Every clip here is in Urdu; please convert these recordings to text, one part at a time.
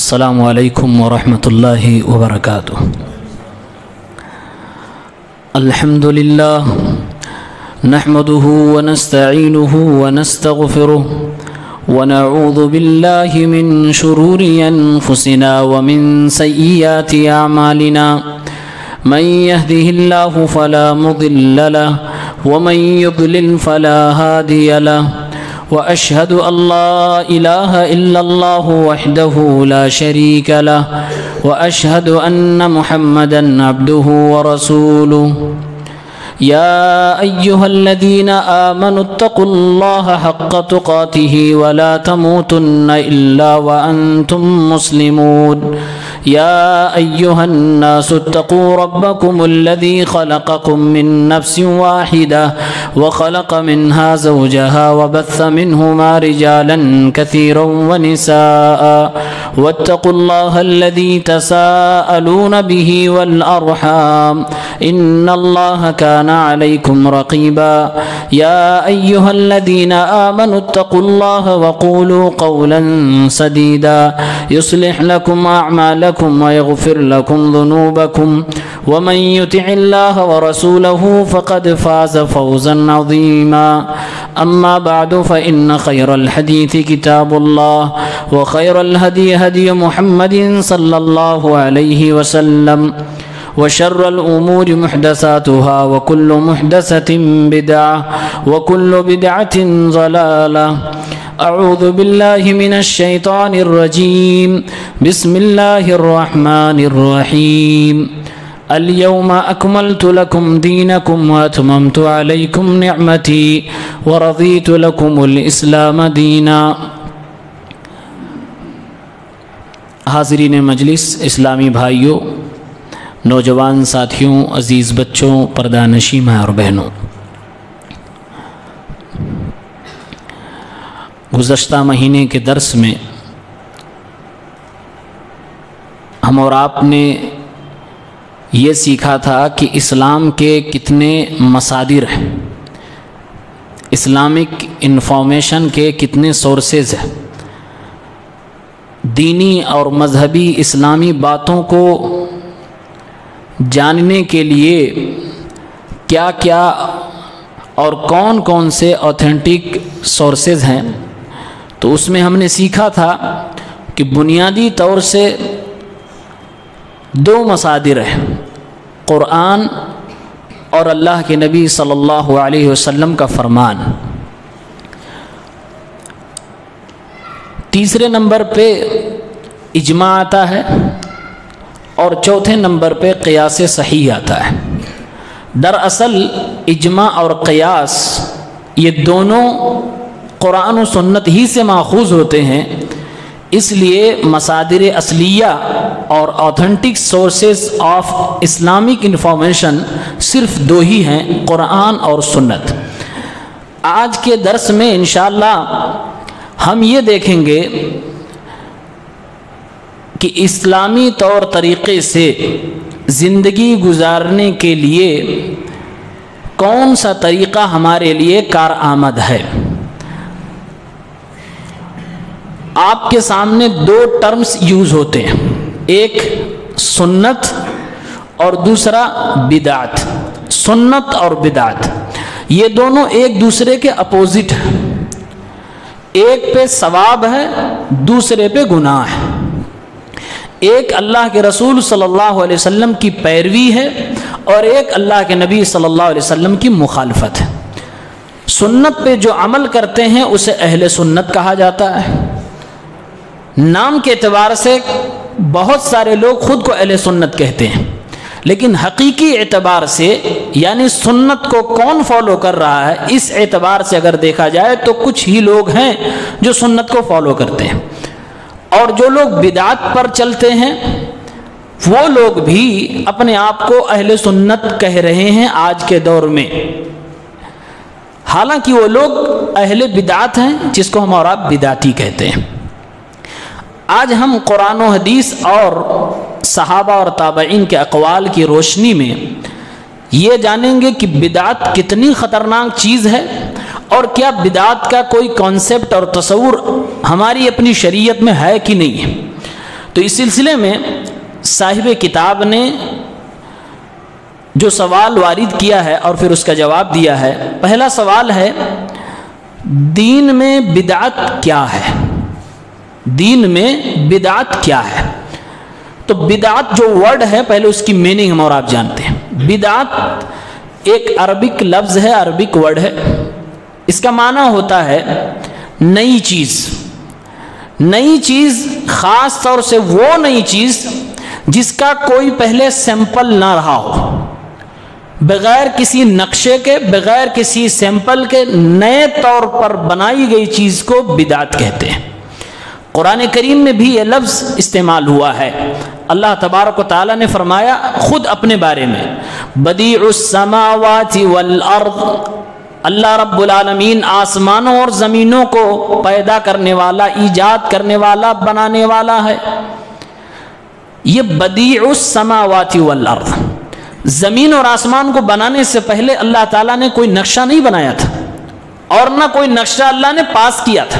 السلام علیکم ورحمۃ اللہ وبرکاتہ۔ الحمد للہ نحمده ونستعینه ونستغفره ونعوذ باللہ من شرور انفسنا ومن سیئات اعمالنا من يهده الله فلا مضل له ومن يضلل فلا هادي له وأشهد أن لا إله إلا الله وحده لا شريك له وأشهد أن محمدا عبده ورسوله يا أيها الذين آمنوا اتقوا الله حق تقاته ولا تموتن إلا وأنتم مسلمون يا أيها الناس اتقوا ربكم الذي خلقكم من نفس واحدة وخلق منها زوجها وبث منهما رجالا كثيرا ونساء واتقوا الله الذي تساءلون به والأرحام إن الله كان عليكم رقيبا يا أيها الذين آمنوا اتقوا الله وقولوا قولا سديدا يصلح لكم أعمالكم ويغفر لكم ذنوبكم ومن يطع الله ورسوله فقد فاز فوزا عظيما أما بعد فإن خير الحديث كتاب الله وخير الهدي هدي محمد صلى الله عليه وسلم وشر الأمور محدثاتها وكل محدثة بدعة وكل بدعة ضلالة أعوذ بالله من الشيطان الرجيم بسم الله الرحمن الرحيم اليوم أكملت لكم دينكم وأتممت عليكم نعمتي ورضيت لكم الإسلام دينا۔ حاضرین مجلس، اسلامی بھائیوں، نوجوان ساتھیوں، عزیز بچوں، پردہ نشین ماں اور بہنوں، گزشتہ مہینے کے درس میں ہم اور آپ نے یہ سیکھا تھا کہ اسلام کے کتنے مصادر ہیں، اسلامک انفارمیشن کے کتنے سورسز ہیں، دینی اور مذہبی اسلامی باتوں کو جاننے کے لیے کیا کیا اور کون کون سے اوتھینٹک سورسز ہیں۔ تو اس میں ہم نے سیکھا تھا کہ بنیادی طور سے دو مصادر ہیں، قرآن اور اللہ کے نبی صلی اللہ علیہ وسلم کا فرمان۔ تیسرے نمبر پہ اجماع آتا ہے اور چوتھے نمبر پہ قیاس صحیح آتا ہے۔ دراصل اجماع اور قیاس یہ دونوں قرآن و سنت ہی سے ماخوذ ہوتے ہیں، اس لیے مصادر اصلیہ اور authentic sources of Islamic information صرف دو ہی ہیں، قرآن اور سنت۔ آج کے درس میں انشاءاللہ ہم یہ دیکھیں گے کہ اسلامی طور طریقے سے زندگی گزارنے کے لیے کون سا طریقہ ہمارے لیے کارآمد ہے۔ آپ کے سامنے دو ٹرمز یوز ہوتے ہیں، ایک سنت اور دوسرا بدعت۔ سنت اور بدعت یہ دونوں ایک دوسرے کے اپوزٹ ہیں، ایک پہ ثواب ہے، دوسرے پہ گناہ ہے۔ ایک اللہ کے رسول صلی اللہ علیہ وسلم کی پیروی ہے اور ایک اللہ کے نبی صلی اللہ علیہ وسلم کی مخالفت ہے۔ سنت پہ جو عمل کرتے ہیں اسے اہل سنت کہا جاتا ہے۔ نام کے اعتبار سے بہت سارے لوگ خود کو اہل سنت کہتے ہیں، لیکن حقیقی اعتبار سے یعنی سنت کو کون فالو کر رہا ہے، اس اعتبار سے اگر دیکھا جائے تو کچھ ہی لوگ ہیں جو سنت کو فالو کرتے ہیں، اور جو لوگ بدعت پر چلتے ہیں وہ لوگ بھی اپنے آپ کو اہل سنت کہہ رہے ہیں آج کے دور میں، حالانکہ وہ لوگ اہل بدعت ہیں جس کو ہم اور آپ بدعتی کہتے ہیں۔ آج ہم قرآن و حدیث اور صحابہ اور تابعین کے اقوال کی روشنی میں یہ جانیں گے کہ بدعت کتنی خطرناک چیز ہے اور کیا بدعت کا کوئی کانسیپٹ اور تصور ہماری اپنی شریعت میں ہے کہ نہیں ہے۔ تو اس سلسلے میں صاحب کتاب نے جو سوال وارد کیا ہے اور پھر اس کا جواب دیا ہے، پہلا سوال ہے دین میں بدعت کیا ہے؟ دین میں بدعت کیا ہے؟ تو بدعت جو ورڈ ہے پہلے اس کی میننگ ہم اور آپ جانتے ہیں۔ بدعت ایک عربک لفظ ہے، عربک ورڈ ہے، اس کا معنی ہوتا ہے نئی چیز۔ نئی چیز خاص طور سے وہ نئی چیز جس کا کوئی پہلے سیمپل نہ رہا ہو، بغیر کسی نقشے کے، بغیر کسی سیمپل کے نئے طور پر بنائی گئی چیز کو بدعت کہتے ہیں۔ قرآن کریم میں بھی یہ لفظ استعمال ہوا ہے۔ اللہ تبارک و تعالیٰ نے فرمایا خود اپنے بارے میں، بدیع السماوات والارض، اللہ رب العالمین آسمانوں اور زمینوں کو پیدا کرنے والا، ایجاد کرنے والا، بنانے والا ہے۔ یہ بدیع السماوات والارض، زمین اور آسمان کو بنانے سے پہلے اللہ تعالیٰ نے کوئی نقشہ نہیں بنایا تھا اور نہ کوئی نقشہ اللہ نے پاس کیا تھا،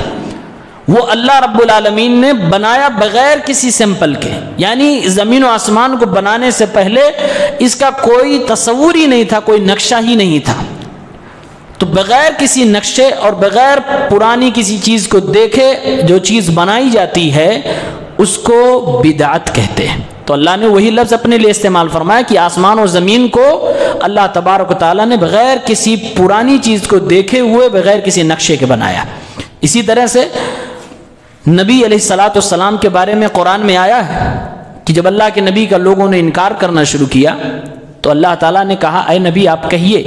وہ اللہ رب العالمین نے بنایا بغیر کسی سیمپل کے، یعنی زمین و آسمان کو بنانے سے پہلے اس کا کوئی تصور ہی نہیں تھا، کوئی نقشہ ہی نہیں تھا۔ تو بغیر کسی نقشے اور بغیر پرانی کسی چیز کو دیکھے جو چیز بنائی جاتی ہے اس کو بدعت کہتے ہیں۔ تو اللہ نے وہی لفظ اپنے لیے استعمال فرمایا کہ آسمان اور زمین کو اللہ تبارک و تعالیٰ نے بغیر کسی پرانی چیز کو دیکھے ہوئے، بغیر کسی نقشے کے بنایا۔ اسی طرح سے نبی علیہ الصلوۃ والسلام کے بارے میں قرآن میں آیا ہے کہ جب اللہ کے نبی کا لوگوں نے انکار کرنا شروع کیا تو اللہ تعالیٰ نے کہا اے نبی آپ کہیے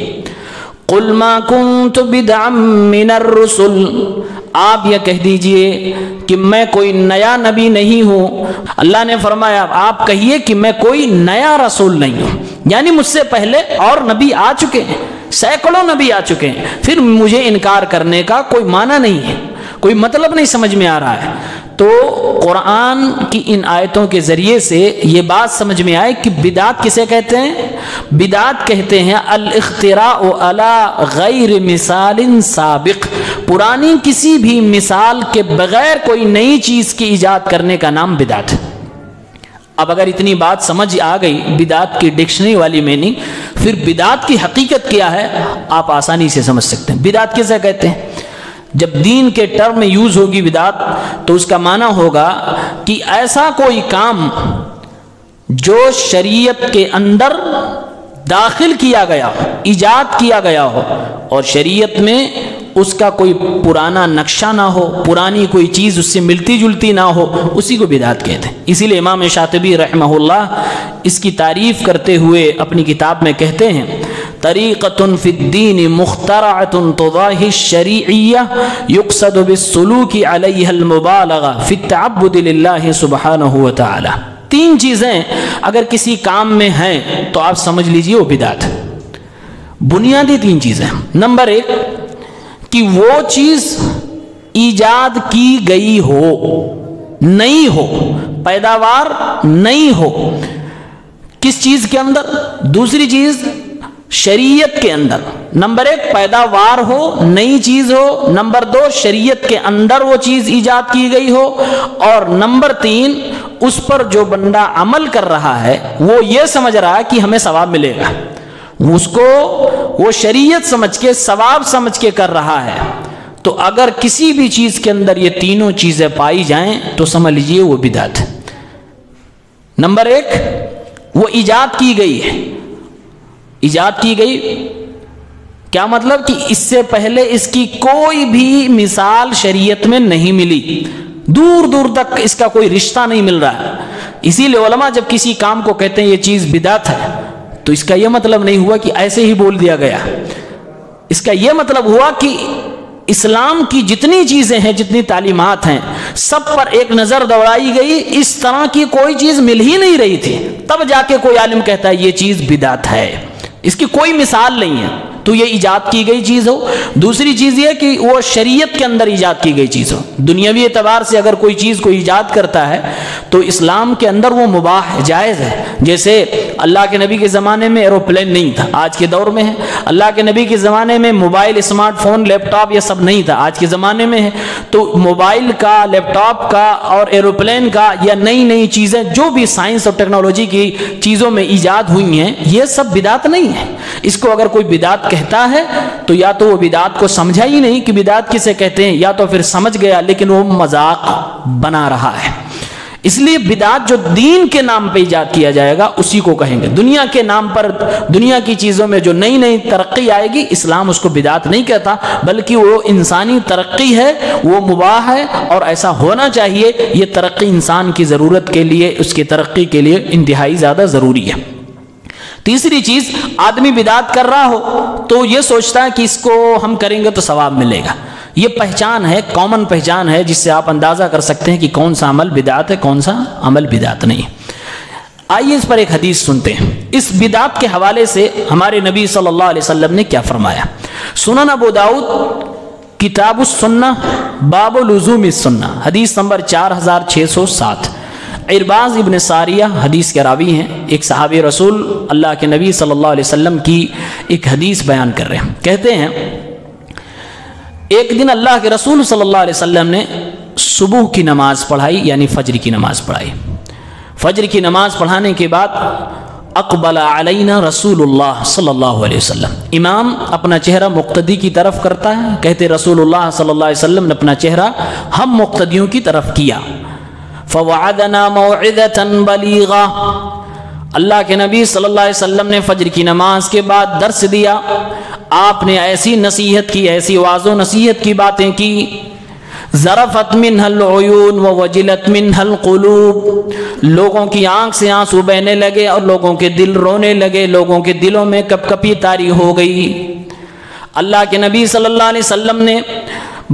قُلْ مَا كُنْتُ بِدْعًا مِّنَ الرُّسُلِ، آپ یہ کہہ دیجئے کہ میں کوئی نیا نبی نہیں ہوں۔ اللہ نے فرمایا آپ کہیے کہ میں کوئی نیا رسول نہیں ہوں، یعنی مجھ سے پہلے اور نبی آ چکے ہیں، سینکڑوں نبی آ چکے ہیں، پھر مجھے انکار کرنے کا کوئی معنی نہیں ہے، کوئی مطلب نہیں سمجھ میں آ رہا ہے۔ تو قرآن کی ان آیتوں کے ذریعے سے یہ بات سمجھ میں آئے کہ بدعت کسے کہتے ہیں؟ بدعت کہتے ہیں الاختراع علی غیر مثال سابق، پرانی کسی بھی مثال کے بغیر کوئی نئی چیز کی ایجاد کرنے کا نام بدعت ہے۔ اب اگر اتنی بات سمجھ آ گئی بدعت کی ڈکشنری والی میننگ، پھر بدعت کی حقیقت کیا ہے آپ آسانی سے سمجھ سکتے ہیں۔ بدعت کسے کہتے ہیں؟ جب دین کے ٹرم میں یوز ہوگی بدعت تو اس کا معنی ہوگا کہ ایسا کوئی کام جو شریعت کے اندر داخل کیا گیا ہو، ایجاد کیا گیا ہو اور شریعت میں اس کا کوئی پرانا نقشہ نہ ہو، پرانی کوئی چیز اس سے ملتی جلتی نہ ہو، اسی کو بدعت کہتے ہیں۔ اسی لیے امام شاطبی رحمہ اللہ اس کی تعریف کرتے ہوئے اپنی کتاب میں کہتے ہیں طریقۃ فی الدین مخترعۃ تضاہی الشریعیہ یقصد بالسلوک علیہا المبالغہ فی التعبد للہ سبحانہ وتعالی۔ تین چیزیں اگر کسی کام میں ہیں تو آپ سمجھ لیجئے وہ بدعت ہے۔ بنیادی تین چیزیں، نمبر ایک کہ وہ چیز ایجاد کی گئی ہو، نئی ہو، پیداوار نئی ہو، کس چیز کے اندر؟ دوسری چیز شریعت کے اندر۔ نمبر ایک پیداوار ہو، نئی چیز ہو، نمبر دو شریعت کے اندر وہ چیز ایجاد کی گئی ہو، اور نمبر تین اس پر جو بندہ عمل کر رہا ہے وہ یہ سمجھ رہا ہے کہ ہمیں ثواب ملے گا، اس کو وہ شریعت سمجھ کے، ثواب سمجھ کے کر رہا ہے۔ تو اگر کسی بھی چیز کے اندر یہ تینوں چیزیں پائی جائیں تو سمجھ لیجئے وہ بدعت ہے۔ نمبر ایک وہ ایجاد کی گئی ہے، ایجاد کی گئی کیا مطلب کہ اس سے پہلے اس کی کوئی بھی مثال شریعت میں نہیں ملی، دور دور تک اس کا کوئی رشتہ نہیں مل رہا ہے۔ اسی لیے علماء جب کسی کام کو کہتے ہیں یہ چیز بدعت ہے تو اس کا یہ مطلب نہیں ہوا کہ ایسے ہی بول دیا گیا، اس کا یہ مطلب ہوا کہ اسلام کی جتنی چیزیں ہیں، جتنی تعلیمات ہیں، سب پر ایک نظر دوڑائی گئی، اس طرح کی کوئی چیز مل ہی نہیں رہی تھی، تب جا کے کوئی عالم کہتا ہے یہ چیز بدعت ہے، اس کی کوئی مثال نہیں ہے۔ تو یہ ایجاد کی گئی چیز ہو، دوسری چیز یہ کہ وہ شریعت کے اندر ایجاد کی گئی چیز ہو۔ دنیاوی اعتبار سے اگر کوئی چیز کو ایجاد کرتا ہے تو اسلام کے اندر وہ مباح جائز ہے۔ جیسے اللہ کے نبی کے زمانے میں ایروپلین نہیں تھا، آج کے دور میں ہے۔ اللہ کے نبی کے زمانے میں موبائل، اسمارٹ فون، لیپ ٹاپ یہ سب نہیں تھا، آج کے زمانے میں ہے۔ تو موبائل کا، لیپ ٹاپ کا اور ایروپلین کا یا نئی نئی چیزیں جو بھی سائنس اور ٹیکنالوجی کی چیزوں میں ایجاد ہوئی ہیں، یہ سب بدعت نہیں ہے۔ اس کو اگر کوئی بدعت کہتا ہے تو یا تو وہ بدعت کو سمجھا ہی نہیں کہ بدعت کسے کہتے ہیں، یا تو پھر سمجھ گیا لیکن وہ مذاق بنا رہا ہے۔ اس لیے بدعت جو دین کے نام پہ ایجاد کیا جائے گا اسی کو کہیں گے۔ دنیا کے نام پر، دنیا کی چیزوں میں جو نئی نئی ترقی آئے گی، اسلام اس کو بدعت نہیں کہتا، بلکہ وہ انسانی ترقی ہے، وہ مباح ہے اور ایسا ہونا چاہیے۔ یہ ترقی انسان کی ضرورت کے لیے، اس کی ترقی کے لیے انتہائی زیادہ ضروری ہے۔ تیسری چیز، آدمی بدعت کر رہا ہو تو یہ سوچتا ہے کہ اس کو ہم کریں گے تو ثواب ملے گا۔ یہ پہچان ہے، کامن پہچان ہے، جس سے آپ اندازہ کر سکتے ہیں کہ کون سا عمل بدعت ہے، کون سا عمل بدعت نہیں۔ آئیے اس پر ایک حدیث سنتے ہیں۔ اس بدعت کے حوالے سے ہمارے نبی صلی اللہ علیہ وسلم نے کیا فرمایا۔ سنن ابو داؤد کتاب السنہ باب لزوم السنہ، حدیث نمبر 4607۔ عرباض ابن ساریہ حدیث کے راوی ہیں، ایک صحابی رسول اللہ کے نبی صلی اللہ علیہ وسلم کی ایک حدیث بیان کر رہے ہیں۔ کہتے ہیں ایک دن اللہ کے رسول صلی اللہ علیہ وسلم نے صبح کی نماز پڑھائی، یعنی فجر کی نماز پڑھائی۔ فجر کی نماز پڑھانے کے بعد اقبل علینا رسول اللہ صلی اللہ علیہ وسلم، امام اپنا چہرہ مقتدی کی طرف کرتا ہے، کہتے رسول اللہ صلی اللہ علیہ وسلم نے اپنا چہرہ ہم مقتدیوں کی طرف کیا۔ فوعدنا موعظة بلیغا، اللہ کے نبی صلی اللہ علیہ وسلم نے فجر کی نماز کے بعد درس دیا۔ آپ نے ایسی نصیحت کی، ایسی واعظ و نصیحت کی باتیں کی، ذرفت منها العیون ووجلت منها القلوب، لوگوں کی آنکھ سے آنسو بہنے لگے اور لوگوں کے دل رونے لگے، لوگوں کے دلوں میں کپ کپی طاری ہو گئی۔ اللہ کے نبی صلی اللہ علیہ وسلم نے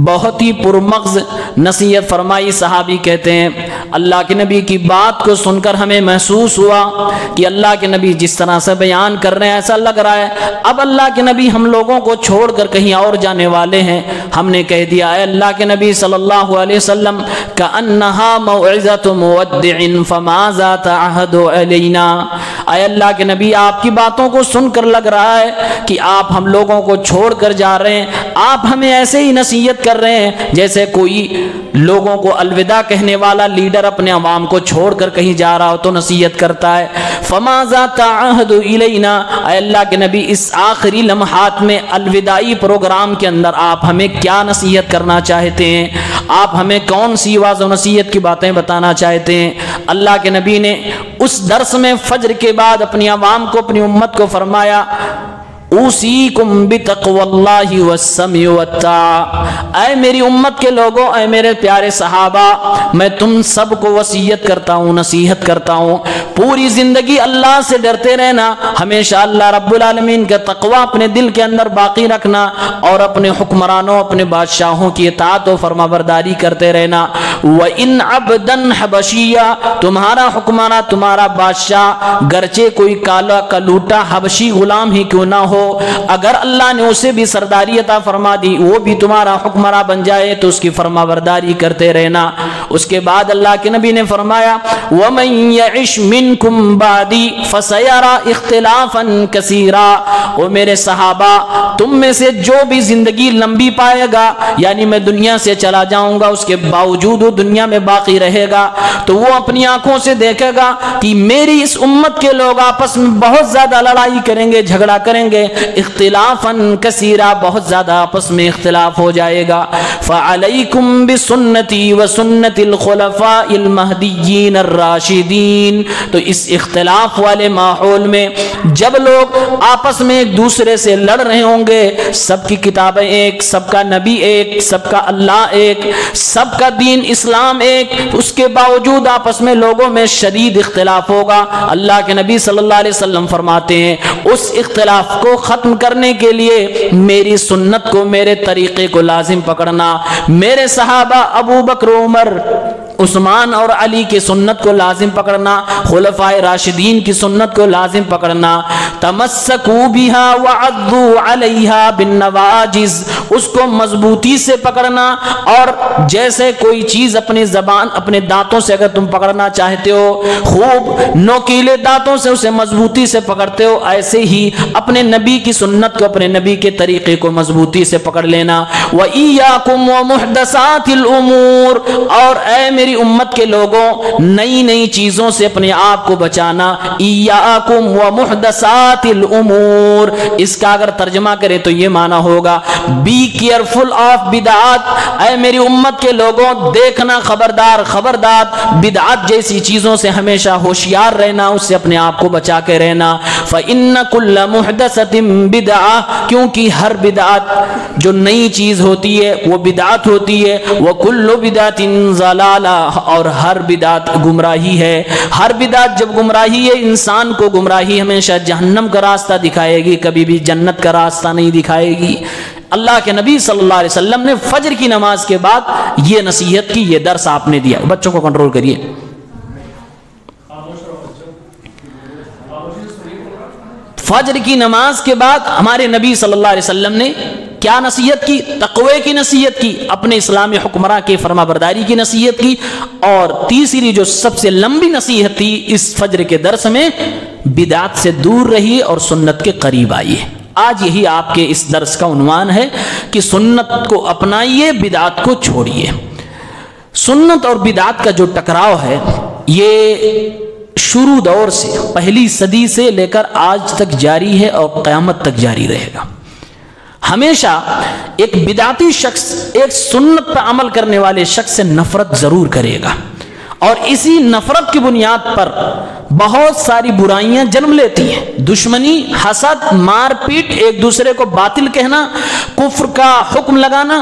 بہت ہی پرمغز نصیحت فرمائی۔ صحابی کہتے ہیں اللہ کے نبی کی بات کو سن کر ہمیں محسوس ہوا کہ اللہ کے نبی جس طرح سے بیان کر رہے ہیں ایسا لگ رہا ہے اب اللہ کے نبی ہم لوگوں کو چھوڑ کر کہیں اور جانے والے ہیں۔ ہم نے کہہ دیا اے اللہ کے نبی صلی اللہ علیہ وسلم کأنہا موعظۃ مودع فماذا تعہد علینا، اے اللہ کے نبی آپ کی باتوں کو سن کر لگ رہا ہے کہ آپ ہم لوگوں کو چھوڑ کر جا رہے ہیں، آپ ہمیں ایسے ہی نصیحت کر رہے ہیں جیسے کوئی لوگوں کو الوداع کہنے والا لیڈر اپنے عوام کو چھوڑ کر کہیں جا رہا ہو تو نصیحت کرتا ہے۔ فماذا تعہد الینا، اے اللہ کے نبی اس آخری لمحات میں الوداعی پروگرام کے اندر آپ ہمیں کیا نصیحت کرنا چاہتے ہیں، آپ ہمیں کون سی واعظ و نصیحت کی باتیں بتانا چاہتے ہیں۔ اللہ کے نبی نے اس درس میں فجر کے بعد اپنی عوام کو، اپنی امت کو فرمایا اوصیکم بتقوی اللہ والسمع والطاعہ، اے میری امت کے لوگوں، اے میرے پیارے صحابہ، میں تم سب کو وصیت کرتا ہوں، نصیحت کرتا ہوں، پوری زندگی اللہ سے ڈرتے رہنا، ہمیشہ اللہ رب العالمین کا تقوی اپنے دل کے اندر باقی رکھنا اور اپنے حکمرانوں، اپنے بادشاہوں کی اطاعت و فرما برداری کرتے رہنا۔ وَإِنْ عَبْدًا حَبَشِيًّا، تمہارا حکمراں، تمہارا بادشاہ گرچہ کوئی کالا کلوٹا حبشی غلام ہی کیوں نہ ہو، اگر اللہ نے اسے بھی سرداری عطا فرما دی، وہ بھی تمہارا حکمراں بن جائے تو اس کی فرما برداری کرتے رہنا۔ اس کے بعد اللہ کے نبی نے فرمایا وَمَن يَعِشْ مِنْكُمْ بَعْدِي فَسَيَرَى اخْتِلَافًا كَثِيرًا، وہ میرے صحابہ تم میں سے جو بھی زندگی لمبی پائے گا، یعنی میں دنیا سے چلا جاؤں گا اس کے باوجود وہ دنیا میں باقی رہے گا، تو وہ اپنی آنکھوں سے دیکھے گا کہ میری اس امت کے لوگ آپس میں بہت زیادہ لڑائی کریں گے، جھگڑا کریں گے، اختلافاً کثیرا، بہت زیادہ آپس میں اختلاف ہو جائے گا۔ فعلیکم بسنتی وسنت الخلفاء المہدیین الراشدین، تو اس اختلاف والے ماحول میں جب لوگ آپس میں ایک دوسرے سے لڑ رہے ہوں گے، سب کی کتابیں ایک، سب کا نبی ایک، سب کا اللہ ایک، سب کا دین اسلام ایک، اس کے باوجود آپس میں لوگوں میں شدید اختلاف ہوگا۔ اللہ کے نبی صلی اللہ علیہ وسلم فرماتے ہیں اس اختلاف کو ختم کرنے کے لیے میری سنت کو، میرے طریقے کو لازم پکڑنا۔ میرے صحابہ ابو بکر عمر عثمان اور علی کی سنت کو لازم پکڑنا، خلفائے راشدین کی سنت کو لازم پکڑنا، تمسکوا بہا وعضوا علیہا بالنواجذ، اس کو مضبوطی سے پکڑنا، اور جیسے کوئی چیز اپنی زبان اپنے دانتوں سے اگر تم پکڑنا چاہتے ہو، خوب نوکیلے دانتوں سے اسے مضبوطی سے پکڑتے ہو، ایسے ہی اپنے نبی کی سنت کو، اپنے نبی کے طریقے کو مضبوطی سے پکڑ لینا۔ وَإِيَّاكُمْ وَمُحْدَثَاتِ الْأُمُورِ، اور اے میری امت کے لوگوں نئی نئی چیزوں سے اپنے آپ کو بچانا۔ ایاکم ومحدثات الامور، اس کا اگر ترجمہ کرے تو یہ معنی ہوگا بی کیئرفل آف بدعات، اے میری امت کے لوگوں دیکھنا، خبردار خبردار بدعات جیسی چیزوں سے ہمیشہ ہوشیار رہنا، اس سے اپنے آپ کو بچا کے رہنا۔ فإن كل محدثة بدعة، کیونکہ ہر بدعت جو نئی چیز ہوتی ہے وہ بدعت ہوتی ہے، وكل بدعة ضلالہ، اور ہر بدعت گمراہی ہے۔ ہر بدعت جب گمراہی ہے، انسان کو گمراہی ہمیشہ جہنم کا راستہ دکھائے گی، کبھی بھی جنت کا راستہ نہیں دکھائے گی۔ اللہ کے نبی صلی اللہ علیہ وسلم نے فجر کی نماز کے بعد یہ نصیحت کی، یہ درس آپ نے دیا۔ بچوں کو کنٹرول کریے۔ فجر کی نماز کے بعد ہمارے نبی صلی اللہ علیہ وسلم نے کیا نصیحت کی؟ تقوی کی نصیحت کی، اپنے اسلامی حکمراں کی فرما برداری کی نصیحت کی، اور تیسری جو سب سے لمبی نصیحت تھی اس فجر کے درس میں، بدعات سے دور رہیے اور سنت کے قریب آئیے۔ آج یہی آپ کے اس درس کا عنوان ہے کہ سنت کو اپنائیے، بدعات کو چھوڑیے۔ سنت اور بدعات کا جو ٹکراؤ ہے یہ شروع دور سے، پہلی صدی سے لے کر آج تک جاری ہے اور قیامت تک جاری رہے گا۔ ہمیشہ ایک بدعتی شخص ایک سنت پر عمل کرنے والے شخص سے نفرت ضرور کرے گا، اور اسی نفرت کی بنیاد پر بہت ساری برائیاں جنم لیتی ہیں، دشمنی، حسد، مار پیٹ، ایک دوسرے کو باطل کہنا، کفر کا حکم لگانا،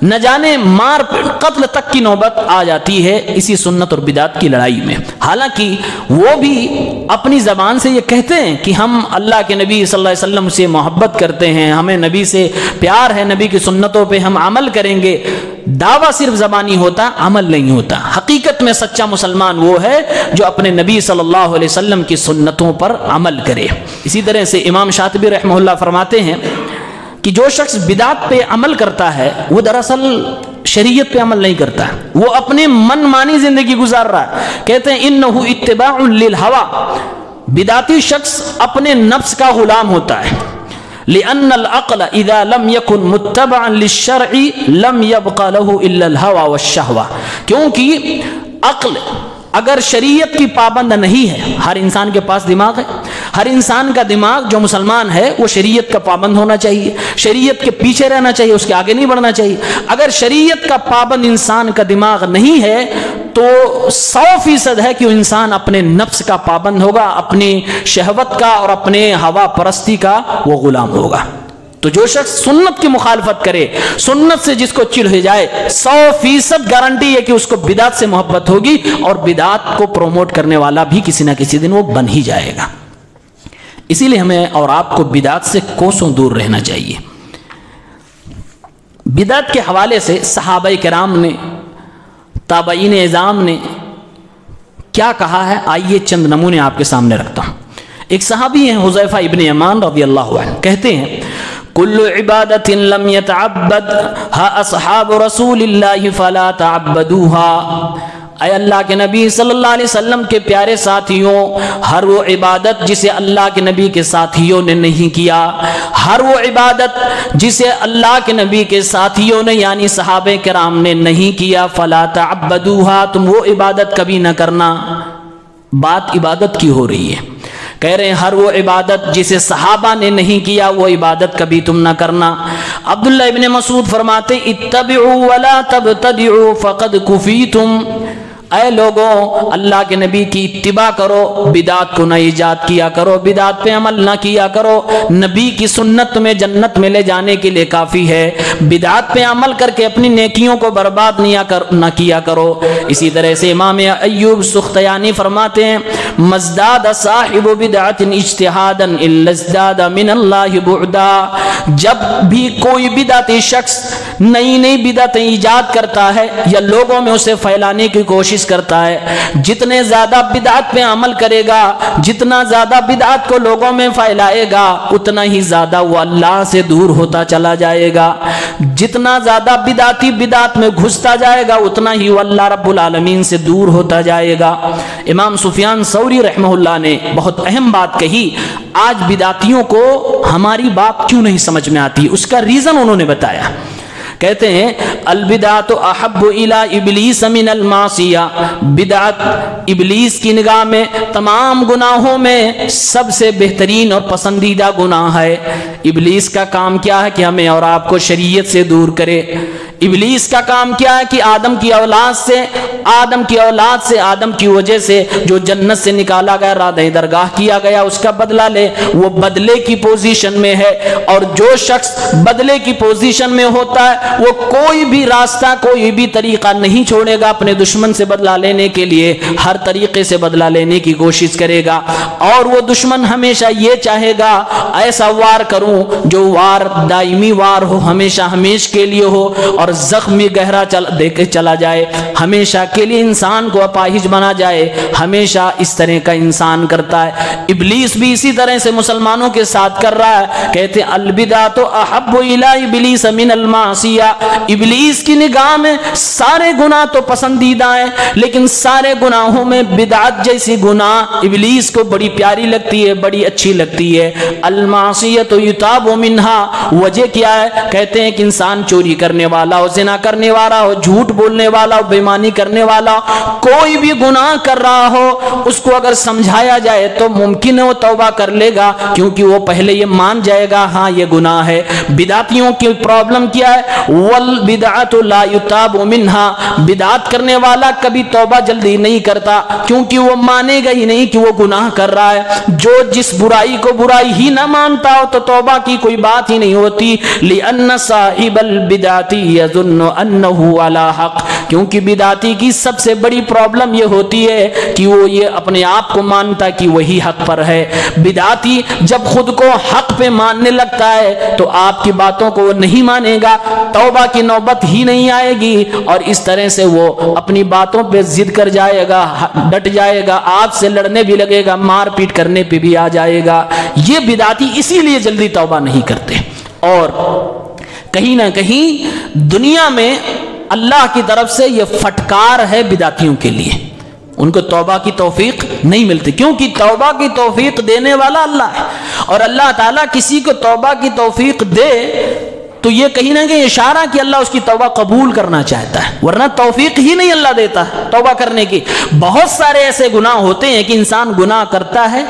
نہ جانے مار پیٹ، قتل تک کی نوبت آ جاتی ہے اسی سنت اور بدعت کی لڑائی میں۔ حالانکہ وہ بھی اپنی زبان سے یہ کہتے ہیں کہ ہم اللہ کے نبی صلی اللہ علیہ وسلم سے محبت کرتے ہیں، ہمیں نبی سے پیار ہے، نبی کی سنتوں پہ ہم عمل کریں گے۔ دعویٰ صرف زبانی ہوتا، عمل نہیں ہوتا۔ حقیقت میں سچا مسلمان وہ ہے جو اپنے نبی صلی اللہ علیہ وسلم کی سنتوں پر عمل کرے۔ اسی طرح سے امام شاطبی رحمہ اللہ فرماتے ہیں کہ جو شخص بدعت پہ عمل کرتا ہے وہ دراصل شریعت پہ عمل نہیں کرتا، وہ اپنے من مانی زندگی گزار رہا ہے۔ کہتے ہیں انہ اتباع للہوا، بدعتی شخص اپنے نفس کا غلام ہوتا ہے۔ لأن العقل اذا لم يكن متبعا للشرع لم يبق له الا الهوى والشهوة، کیونکہ عقل اگر شریعت کی پابند نہیں ہے، ہر انسان کے پاس دماغ ہے، ہر انسان کا دماغ جو مسلمان ہے وہ شریعت کا پابند ہونا چاہیے، شریعت کے پیچھے رہنا چاہیے، اس کے آگے نہیں بڑھنا چاہیے۔ اگر شریعت کا پابند انسان کا دماغ نہیں ہے تو 100% ہے کہ وہ انسان اپنے نفس کا پابند ہوگا، اپنی شہوت کا اور اپنے ہوا پرستی کا وہ غلام ہوگا۔ تو جو شخص سنت کی مخالفت کرے، سنت سے جس کو چڑ ہو جائے، 100% گارنٹی ہے کہ اس کو بدعت سے محبت ہوگی، اور بدعت کو پروموٹ کرنے والا بھی کسی نہ کسی دن وہ بن ہی جائے گا۔ اسی لیے ہمیں اور آپ کو بدعت سے کوسوں دور رہنا چاہیے۔ بدعت کے حوالے سے صحابہ کرام نے، تابعین اعظام نے کیا کہا ہے، آئیے چند نمونے آپ کے سامنے رکھتا ہوں۔ ایک صحابی ہیں حذیفہ ابن یمان رضی اللہ عنہ، کہتے ہیں کل عبادت لم يتعبدها اصحاب رسول اللہ فلا تعبدوها، اے اللہ کے نبی صلی اللہ علیہ وسلم کے پیارے ساتھیوں، ہر وہ عبادت جسے اللہ کے نبی کے ساتھیوں نے نہیں کیا، ہر وہ عبادت جسے اللہ کے نبی کے ساتھیوں نے یعنی صحابہ کرام نے نہیں کیا، فلا تعبدوها، تم وہ عبادت کبھی نہ کرنا۔ بات عبادت کی ہو رہی ہے، کہہ رہے ہیں ہر وہ عبادت جسے صحابہ نے نہیں کیا وہ عبادت کبھی تم نہ کرنا۔ عبداللہ ابن مسعود فرماتے اتبعوا ولا تبتدعوا فقد کفیتم، اے لوگوں اللہ کے نبی کی اتباع کرو، بدعت کو نہ ایجاد کیا کرو، بدعت پہ عمل نہ کیا کرو، نبی کی سنت میں جنت میں لے جانے کے لیے کافی ہے۔ بدعات پہ عمل کر کے اپنی نیکیوں کو برباد نہ کیا کرو۔ اسی طرح سے امام ایوب سختیانی فرماتے ہیں مزداد صاحب بدعت اجتہادا الا ازداد من اللہ بعدا، جب بھی کوئی بدعتی شخص نئی نئی بدعتیں ایجاد کرتا ہے یا لوگوں میں اسے پھیلانے کی کوشش کرتا ہے، جتنے زیادہ بدعت پہ عمل کرے گا، جتنا زیادہ بدعت کو لوگوں میں پھیلائے گا، اتنا ہی زیادہ وہ اللہ سے دور ہوتا چلا جائے گا۔ جتنا زیادہ بدعتی بدعت میں گھستا جائے گا، اتنا ہی وہ اللہ رب العالمین سے دور ہوتا جائے گا۔ امام سفیان ثوری رحمہ اللہ نے بہت اہم بات کہی، آج بدعتیوں کو ہماری بات کیوں نہیں سمجھ میں آتی، اس کا ریزن انہوں نے بتایا۔ کہتے ہیں البدعۃ احب الی ابلیس من المعصیہ، بدعت ابلیس کی نگاہ میں تمام گناہوں میں سب سے بہترین اور پسندیدہ گناہ ہے۔ ابلیس کا کام کیا ہے کہ ہمیں اور آپ کو شریعت سے دور کرے۔ ابلیس کا کام کیا ہے کہ آدم کی اولاد سے آدم کی وجہ سے جو جنت سے نکالا گیا، رادہ درگاہ کیا گیا، اس کا بدلہ لے۔ وہ بدلے کی پوزیشن میں ہے، اور جو شخص بدلے کی پوزیشن میں ہوتا ہے وہ کوئی بھی راستہ، کوئی بھی طریقہ نہیں چھوڑے گا اپنے دشمن سے بدلہ لینے کے لیے، ہر طریقے سے بدلہ لینے کی کوشش کرے گا۔ اور وہ دشمن ہمیشہ یہ چاہے گا ایسا وار کروں جو وار دائمی وار ہو، ہمیشہ کے لیے ہو، اور زخمی گہرا دے کے چلا جائے، ہمیشہ کے لیے انسان کو اپاہج بنا جائے، ہمیشہ اس طرح کا انسان کرتا ہے۔ ابلیس بھی اسی طرح سے مسلمانوں کے ساتھ کر رہا ہے۔ کہتے ہیں البدعۃ احب الی ابلیس من المعصیہ، ابلیس کی نگاہ میں سارے گناہ تو پسندیدہ ہیں، لیکن سارے گناہوں میں بدعت جیسی گناہ ابلیس کو بڑی پیاری لگتی ہے، بڑی اچھی لگتی ہے۔ المعصیۃ یتاب منہا، وجہ کیا ہے؟ کہتے ہیں کہ انسان چوری کرنے والا ہو، زنا کرنے والا ہو، جھوٹ بولنے والا ہو، بےایمانی کرنے والا ہو، کوئی بھی گناہ کر رہا ہو، اس کو اگر سمجھایا جائے تو ممکن ہے وہ توبہ کر لے گا، کیونکہ وہ پہلے یہ مان جائے گا ہاں یہ گناہ ہے۔ بدعتیوں کی پرابلم کیا ہے؟ والبدعۃ لا یتاب منہا، بدعت کرنے والا کبھی توبہ جلدی نہیں کرتا، کیونکہ وہ مانے گا ہی نہیں کہ وہ گناہ کر رہا ہے۔ جو جس برائی کو برائی ہی نہ مانتا ہو تو توبہ کی کوئی بات ہی نہیں ہوتی۔ لأن صاحب البدعۃ یظن انہ علی حق، کیونکہ بدعتی کی سب سے بڑی پرابلم یہ ہوتی ہے کہ وہ یہ اپنے آپ کو مانتا کہ وہی حق پر ہے۔ بدعتی جب خود کو حق پہ ماننے لگتا ہے تو آپ کی باتوں کو وہ نہیں مانے گا، توبہ کی نوبت ہی نہیں آئے گی، اور اس طرح سے وہ اپنی باتوں پہ ضد کر جائے گا، ڈٹ جائے گا، آپ سے لڑنے بھی لگے گا، مار پیٹ کرنے پہ بھی آ جائے گا۔ یہ بدعتی اسی لیے جلدی توبہ نہیں کرتے۔ اور کہیں نہ کہیں دنیا میں اللہ کی طرف سے یہ پھٹکار ہے بدعتیوں کے لیے، ان کو توبہ کی توفیق نہیں ملتی، کیونکہ توبہ کی توفیق دینے والا اللہ ہے، اور اللہ تعالیٰ کسی کو توبہ کی توفیق دے تو یہ کہیں نہ کہیں اشارہ کہ اللہ اس کی توبہ قبول کرنا چاہتا ہے، ورنہ توفیق ہی نہیں اللہ دیتا توبہ کرنے کی۔ بہت سارے ایسے گناہ ہوتے ہیں کہ انسان گناہ کرتا ہے،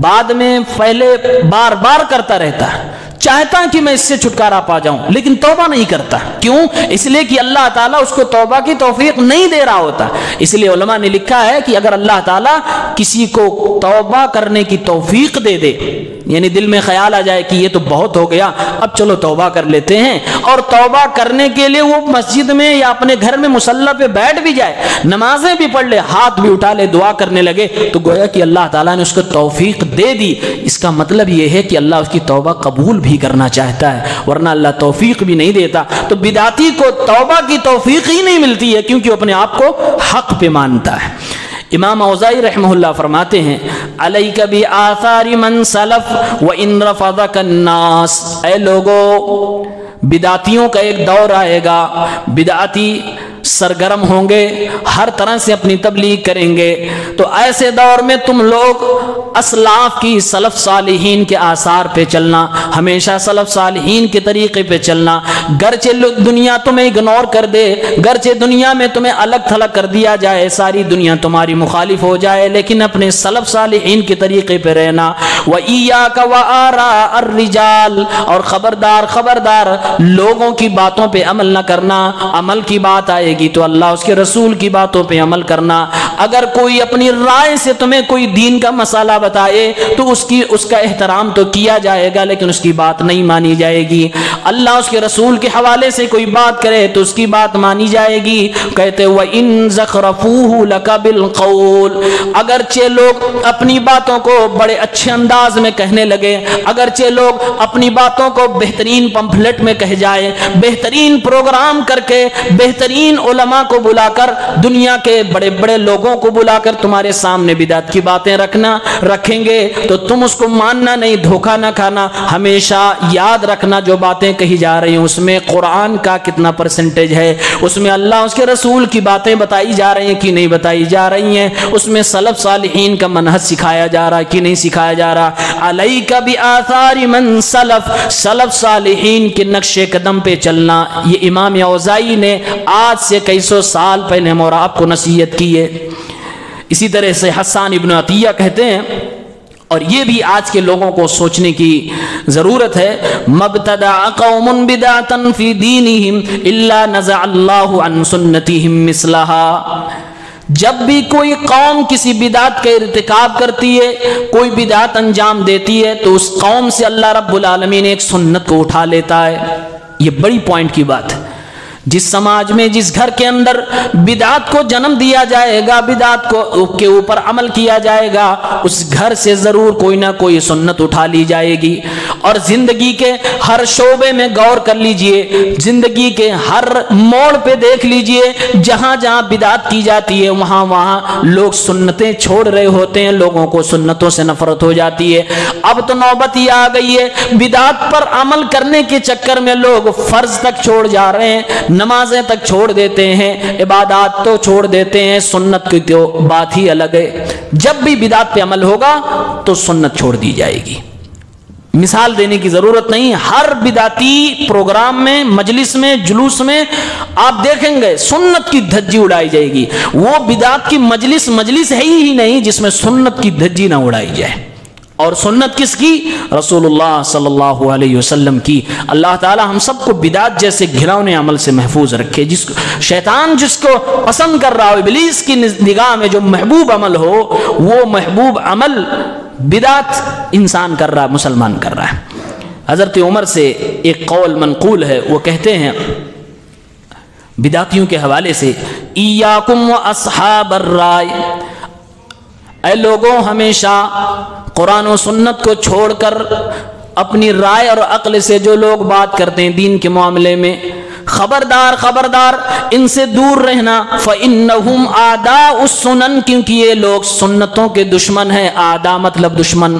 بعد میں پہلے بار بار کرتا رہتا ہے، چاہتا ہے کہ میں اس سے چھٹکارا پا جاؤں، لیکن توبہ نہیں کرتا۔ کیوں؟ اس لیے کہ اللہ تعالیٰ اس کو توبہ کی توفیق نہیں دے رہا ہوتا۔ اس لیے علماء نے لکھا ہے کہ اگر اللہ تعالیٰ کسی کو توبہ کرنے کی توفیق دے دے، یعنی دل میں خیال آ جائے کہ یہ تو بہت ہو گیا، اب چلو توبہ کر لیتے ہیں، اور توبہ کرنے کے لیے وہ مسجد میں یا اپنے گھر میں مصلی پہ بیٹھ بھی جائے، نمازیں بھی پڑھ لے، ہاتھ بھی اٹھا لے، دعا کرنے لگے، تو گویا کہ اللہ تعالیٰ نے اس کو توفیق دے دی۔ اس کا مطلب یہ ہے کہ اللہ اس کی توبہ قبول بھی کرنا چاہتا ہے، ورنہ اللہ توفیق بھی نہیں دیتا۔ تو بدعتی کو توبہ کی توفیق ہی نہیں ملتی ہے، کیونکہ وہ اپنے آپ کو حق پہ مانتا ہے۔ امام اوزاعی رحمہ اللہ فرماتے ہیں علیک بآثار من سلف وان رفضک الناس، اے لوگو بدعتیوں کا ایک دور آئے گا، بدعتی سرگرم ہوں گے، ہر طرح سے اپنی تبلیغ کریں گے، تو ایسے دور میں تم لوگ اسلاف کی، سلف صالحین کے آثار پہ چلنا، ہمیشہ سلف صالحین کے طریقے پہ چلنا، گرچہ دنیا تمہیں اگنور کر دے، گرچہ دنیا میں تمہیں الگ تھلگ کر دیا جائے، ساری دنیا تمہاری مخالف ہو جائے، لیکن اپنے سلف صالحین کے طریقے پہ رہنا۔ وَإِيَّاكَ وَآرَاءَ الرِّجَالِ، اور خبردار خبردار لوگوں کی باتوں پہ عمل نہ کرنا. عمل کی بات آئے گی تو اللہ اس کے رسول کی باتوں پہ عمل کرنا. اگر کوئی اپنی رائے سے تمہیں کوئی دین کا مسئلہ بتائے تو اس کا احترام تو کیا جائے گا، لیکن اس کی بات نہیں مانی جائے گی. اللہ اس کے رسول کے حوالے سے کوئی بات کرے تو اس کی بات مانی جائے گی. کہتے وَإِن زَخْرَفُوهُ لَكَ بِالْقَوْلِ، اگرچہ لوگ اپنی باتوں کو بڑے اچھے انداز میں کہنے لگے، اگرچہ لوگ اپنی باتوں کو بہترین پمفلٹ میں کہہ جائے، بہترین پروگرام کر کے، بہترین علماء کو بلا کر، دنیا کے بڑے بڑے لوگوں کو بلا کر تمہارے سامنے بدعت کی باتیں رکھیں گے تو تم اس کو ماننا نہیں، دھوکہ نہ کھانا. ہمیشہ یاد رکھنا جو باتیں کہی جا رہی ہیں اس میں قرآن کا کتنا پرسنٹیج ہے، اس میں اللہ اس کے رسول کی باتیں بتائی جا رہی ہیں کہ نہیں بتائی جا رہی ہیں، اس میں سلف صالحین کا منہج سکھایا جا رہا ہے کہ نہیں سکھایا جا رہا. علیک بآثار من سلف، سلف صالحین کے نقش قدم پہ چلنا. یہ امام اوزاعی نے آج سے کئی سو سال پہلے ہم اور آپ کو نصیحت کی ہے. اسی طرح سے حسان ابن عطیہ کہتے ہیں، اور یہ بھی آج کے لوگوں کو سوچنے کی ضرورت ہے، مبتدع قوم بدعتا فی دینہم الا نزع اللہ عن سنتہم مثلہا. جب بھی کوئی قوم کسی بدعت کا ارتکاب کرتی ہے، کوئی بدعت انجام دیتی ہے، تو اس قوم سے اللہ رب العالمین ایک سنت کو اٹھا لیتا ہے. یہ بڑی پوائنٹ کی بات ہے. جس سماج میں، جس گھر کے اندر بدعت کو جنم دیا جائے گا، بدعت کو کے اوپر عمل کیا جائے گا، اس گھر سے ضرور کوئی نہ کوئی سنت اٹھا لی جائے گی. اور زندگی کے ہر شعبے میں غور کر لیجئے، زندگی کے ہر موڑ پہ دیکھ لیجئے، جہاں جہاں بدعت کی جاتی ہے وہاں وہاں لوگ سنتیں چھوڑ رہے ہوتے ہیں، لوگوں کو سنتوں سے نفرت ہو جاتی ہے. اب تو نوبت یہ آ گئی ہے، بدعت پر عمل کرنے کے چکر میں لوگ فرض تک چھوڑ جا رہے ہیں، نمازیں تک چھوڑ دیتے ہیں، عبادات تو چھوڑ دیتے ہیں، سنت کی تو بات ہی الگ ہے. جب بھی بدعت پہ عمل ہوگا تو سنت چھوڑ دی جائے گی. مثال دینے کی ضرورت نہیں، ہر بدعتی پروگرام میں، مجلس میں، جلوس میں آپ دیکھیں گے سنت کی دھجی اڑائی جائے گی. وہ بدعت کی مجلس ہے ہی نہیں جس میں سنت کی دھجی نہ اڑائی جائے. اور سنت کس کی؟ رسول اللہ صلی اللہ علیہ وسلم کی. اللہ تعالی ہم سب کو بدعت جیسے گھناؤنے عمل سے محفوظ رکھے. شیطان جس کو پسند کر رہا ہو، ابلیس کی نگاہ میں جو محبوب عمل ہو، وہ محبوب عمل بدعت انسان کر رہا، مسلمان کر رہا ہے. حضرت عمر سے ایک قول منقول ہے، وہ کہتے ہیں بدعتیوں کے حوالے سے، ایاکم واصحاب الرائے، اے لوگوں ہمیشہ قرآن و سنت کو چھوڑ کر اپنی رائے اور عقل سے جو لوگ بات کرتے ہیں دین کے معاملے میں، خبردار خبردار ان سے دور رہنا. فَإِنَّهُمْ أَعْدَاءُ السُّنَنِ، کیونکہ یہ لوگ سنتوں کے دشمن ہیں. اعداء مطلب دشمن.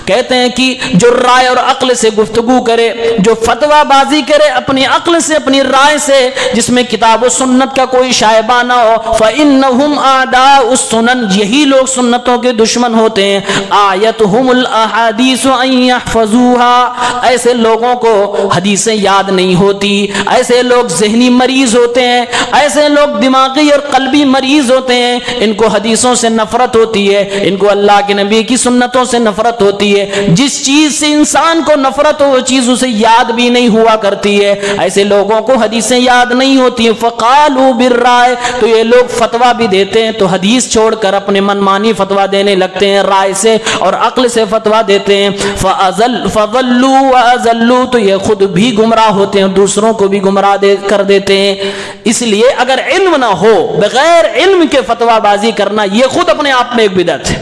کہتے ہیں کہ جو رائے اور عقل سے گفتگو کرے، جو فتویٰ بازی کرے اپنی عقل سے، اپنی رائے سے، جس میں کتاب و سنت کا کوئی شائبہ نہ ہو، فَإِنَّهُمْ أَعْدَاءُ السُّنَنِ، یہی لوگ سنتوں کے دشمن ہوتے ہیں. آیتہم الأحادیث ان يحفظوها، ایسے لوگوں کو حدیثیں یاد نہیں ہوتی، ایسے لوگ ذہنی مریض ہوتے ہیں، ایسے لوگ دماغی اور قلبی مریض ہوتے ہیں. ان کو حدیثوں سے نفرت ہوتی ہے، ان کو اللہ کے نبی کی سنتوں سے نفرت ہوتی ہے. جس چیز سے انسان کو نفرت ہو وہ چیز اسے یاد بھی نہیں ہوا کرتی ہے. ایسے لوگوں کو حدیثیں یاد نہیں ہوتی ہیں. فقالوا بالرائے، تو یہ لوگ فتویٰ بھی دیتے ہیں تو حدیث چھوڑ کر اپنے منمانی فتویٰ دینے لگتے ہیں، رائے سے اور عقل سے فتویٰ دیتے ہیں. فضلوا واضلوا، تو یہ خود بھی گمراہ ہوتے ہیں، دوسروں کو بھی گمراہ کر دیتے ہیں. اس لیے اگر علم نہ ہو، بغیر علم کے فتویٰ بازی کرنا یہ خود اپنے آپ میں ایک بدعت ہے،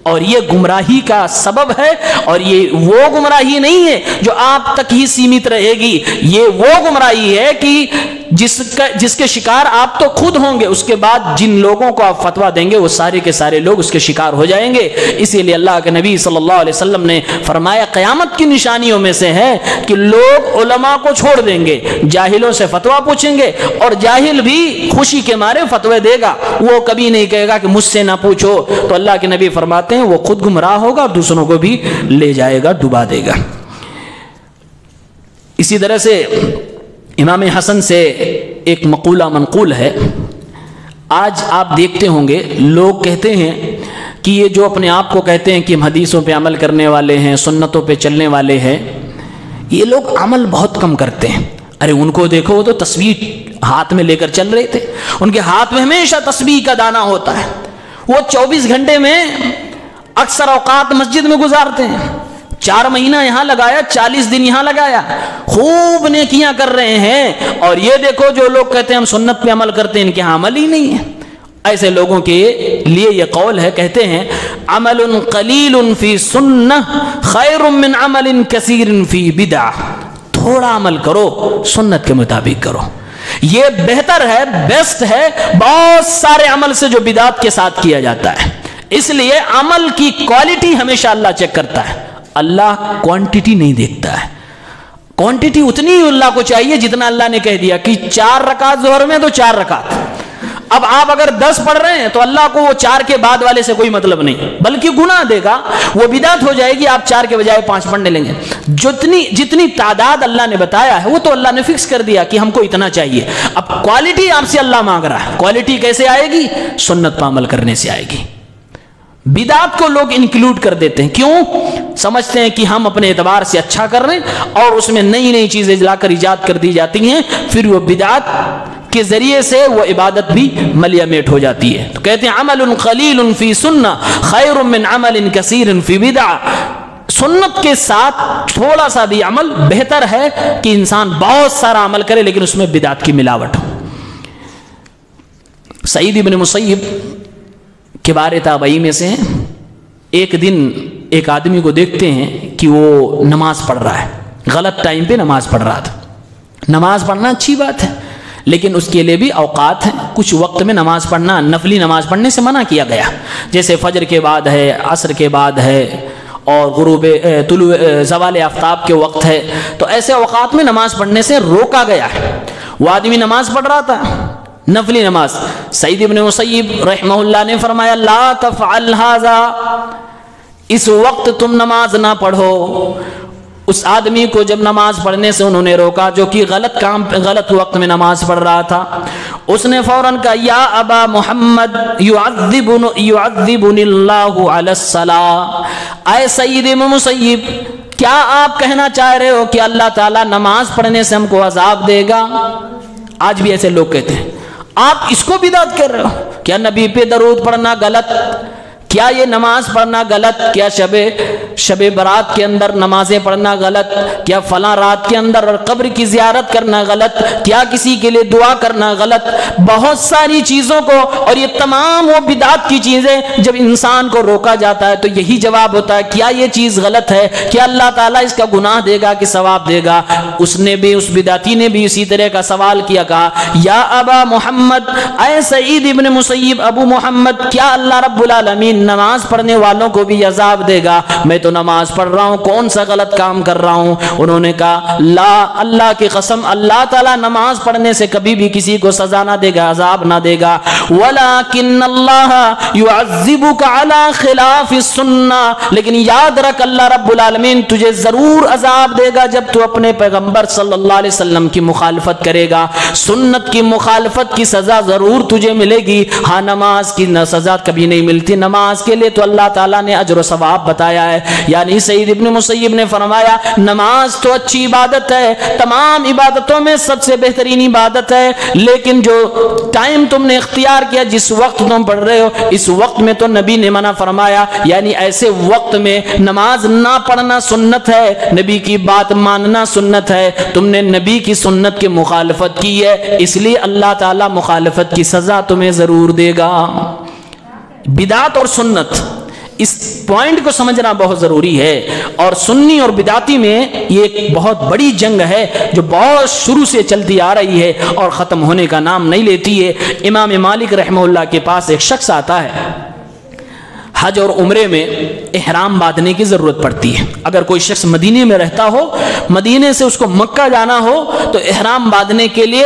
اور یہ گمراہی کا سبب ہے. اور یہ وہ گمراہی نہیں ہے جو آپ تک ہی سیمت رہے گی، یہ وہ گمراہی ہے کہ جس کے شکار آپ تو خود ہوں گے، اس کے بعد جن لوگوں کو آپ فتویٰ دیں گے وہ سارے کے سارے لوگ اس کے شکار ہو جائیں گے. اسی لیے اللہ کے نبی صلی اللہ علیہ وسلم نے فرمایا قیامت کی نشانیوں میں سے ہے کہ لوگ علماء کو چھوڑ دیں گے، جاہلوں سے فتویٰ پوچھیں گے، اور جاہل بھی خوشی کے مارے فتوے دے گا، وہ کبھی نہیں کہے گا کہ مجھ سے نہ پوچھو. تو اللہ کے نبی فرماتے ہیں وہ خود گمراہ ہوگا اور دوسروں کو بھی لے جائے گا، ڈبا دے گا. اسی طرح سے امام حسن سے ایک مقولہ منقول ہے. آج آپ دیکھتے ہوں گے لوگ کہتے ہیں کہ یہ جو اپنے آپ کو کہتے ہیں کہ ہم حدیثوں پہ عمل کرنے والے ہیں، سنتوں پہ چلنے والے ہیں، یہ لوگ عمل بہت کم کرتے ہیں۔ ارے ان کو دیکھو، وہ تو تسبیح ہاتھ میں لے کر چل رہے تھے، ان کے ہاتھ میں ہمیشہ تسبیح کا دانہ ہوتا ہے، وہ 24 گھنٹے میں اکثر اوقات مسجد میں گزارتے ہیں، 4 مہینہ یہاں لگایا، 40 دن یہاں لگایا، خوب نیکیاں کر رہے ہیں، اور یہ دیکھو جو لوگ کہتے ہیں ہم سنت پہ عمل کرتے ہیں، ان کے یہاں عمل ہی نہیں ہے۔ ایسے لوگوں کے لیے یہ قول ہے، کہتے ہیں عمل قلیل فی سنہ خیر من عمل کثیر فی بدعہ، تھوڑا عمل کرو، سنت کے مطابق کرو، یہ بہتر ہے، بیسٹ ہے بہت سارے عمل سے جو بدعت کے ساتھ کیا جاتا ہے۔ اس لیے عمل کی کوالٹی ہمیشہ اللہ چیک کرتا ہے، اللہ کوانٹٹی نہیں دیکھتا ہے۔ کوانٹٹی اتنی ہی اللہ کو چاہیے جتنا اللہ نے کہہ دیا کہ 4 رکعت ظہر میں تو 4 رکعت۔ اب آپ اگر 10 پڑھ رہے ہیں تو اللہ کو وہ 4 کے بعد والے سے کوئی مطلب نہیں، بلکہ گناہ دے گا، وہ بدعت ہو جائے گی، آپ 4 کے بجائے 5 پڑھنے لیں گے۔ جتنی تعداد اللہ نے بتایا ہے وہ تو اللہ نے فکس کر دیا کہ ہم کو اتنا چاہیے۔ اب کوالٹی آپ سے اللہ مانگ رہا ہے، کوالٹی کیسے آئے گی؟ سنت پر عمل کرنے سے آئے گی۔ بدعت کو لوگ انکلوڈ کر دیتے ہیں، کیوں؟ سمجھتے ہیں کہ ہم اپنے اعتبار سے اچھا کر رہے ہیں، اور اس میں نئی نئی چیزیں لا کر ایجاد کر دی جاتی ہیں، پھر وہ بدعت کے ذریعے سے وہ عبادت بھی ملیا میٹ ہو جاتی ہے۔ تو کہتے ہیں عمل قلیل فی سنہ خیر من عمل کثیر فی بدعہ، سنت کے ساتھ تھوڑا سا بھی عمل بہتر ہے کہ انسان بہت سارا عمل کرے لیکن اس میں بدعت کی ملاوٹ ہو۔ سعید ابن مسیب کبار تابعین میں سے ہیں، ایک دن ایک آدمی کو دیکھتے ہیں کہ وہ نماز پڑھ رہا ہے، غلط ٹائم پہ نماز پڑھ رہا تھا۔ نماز پڑھنا اچھی بات ہے، لیکن اس کے لیے بھی اوقات ہیں، کچھ وقت میں نماز پڑھنا، نفلی نماز پڑھنے سے منع کیا گیا، جیسے فجر کے بعد ہے، عصر کے بعد ہے، اور غروب طلوع زوال آفتاب کے وقت ہے، تو ایسے اوقات میں نماز پڑھنے سے روکا گیا ہے۔ وہ آدمی نماز پڑھ رہا تھا، نفلی نماز۔ سعید ابن مسیب رحمہ اللہ نے فرمایا لا تفعل ھذا، اس وقت تم نماز نہ پڑھو۔ اس آدمی کو جب نماز پڑھنے سے انہوں نے روکا، جو کہ غلط وقت میں نماز پڑھ رہا تھا، اس نے فوراً کہا یا ابا محمد یعذبنی اللہ علی الصلاۃ، اے سعید ابن مسیب کیا آپ کہنا چاہ رہے ہو کہ اللہ تعالیٰ نماز پڑھنے سے ہم کو عذاب دے گا؟ آج بھی ایسے لوگ کہتے ہیں، آپ اس کو بدعت کر رہے ہو، کیا نبی پہ درود پڑھنا غلط؟ کیا یہ نماز پڑھنا غلط؟ کیا شب برات کے اندر نمازیں پڑھنا غلط؟ کیا فلاں رات کے اندر قبر کی زیارت کرنا غلط؟ کیا کسی کے لیے دعا کرنا غلط؟ بہت ساری چیزوں کو، اور یہ تمام وہ بدعت کی چیزیں جب انسان کو روکا جاتا ہے تو یہی جواب ہوتا ہے کیا یہ چیز غلط ہے؟ کیا اللہ تعالیٰ اس کا گناہ دے گا کہ ثواب دے گا؟ اس بدعتی نے بھی اسی طرح کا سوال کیا، کہا یا ابا محمد، اے سعید ابن مسیب، ابو محمد، کیا اللہ رب العالمین نماز پڑھنے والوں کو بھی عذاب دے گا؟ میں تو نماز پڑھ رہا ہوں، کون سا غلط کام کر رہا ہوں؟ انہوں نے کہا لا، اللہ کی قسم، اللہ تعالیٰ نماز پڑھنے سے کبھی بھی کسی کو سزا نہ دے گا، عذاب نہ دے گا، ولیکن اللہ یعذبک علی خلاف السنہ، لیکن یاد رکھ اللہ رب العالمین تجھے ضرور عذاب دے گا جب تو اپنے پیغمبر صلی اللہ علیہ وسلم کی مخالفت کرے گا، سنت کی مخالفت کی سزا ضرور تجھے ملے گی۔ ہاں نماز کی سزا کبھی نہیں ملتی، نماز کے لیے تو اللہ تعالیٰ نے اجر و ثواب بتایا ہے۔ یعنی سعید ابن مسیب نے فرمایا نماز تو اچھی عبادت ہے، تمام عبادتوں میں سب سے بہترین عبادت ہے، لیکن جو ٹائم تم نے اختیار کیا، جس وقت تم پڑھ رہے ہو، اس وقت میں تو نبی نے منع فرمایا، یعنی ایسے وقت میں نماز نہ پڑھنا سنت ہے، نبی کی بات ماننا سنت ہے، تم نے نبی کی سنت کی مخالفت کی ہے، اس لیے اللہ تعالیٰ مخالفت کی سزا تمہیں ضرور دے گا۔ بدعت اور سنت، اس پوائنٹ کو سمجھنا بہت ضروری ہے، اور سنی اور بدعتی میں یہ ایک بہت بڑی جنگ ہے جو بہت شروع سے چلتی آ رہی ہے اور ختم ہونے کا نام نہیں لیتی ہے۔ امام مالک رحمہ اللہ کے پاس ایک شخص آتا ہے، حج اور عمرے میں احرام باندھنے کی ضرورت پڑتی ہے۔ اگر کوئی شخص مدینے میں رہتا ہو، مدینے سے اس کو مکہ جانا ہو تو احرام باندھنے کے لیے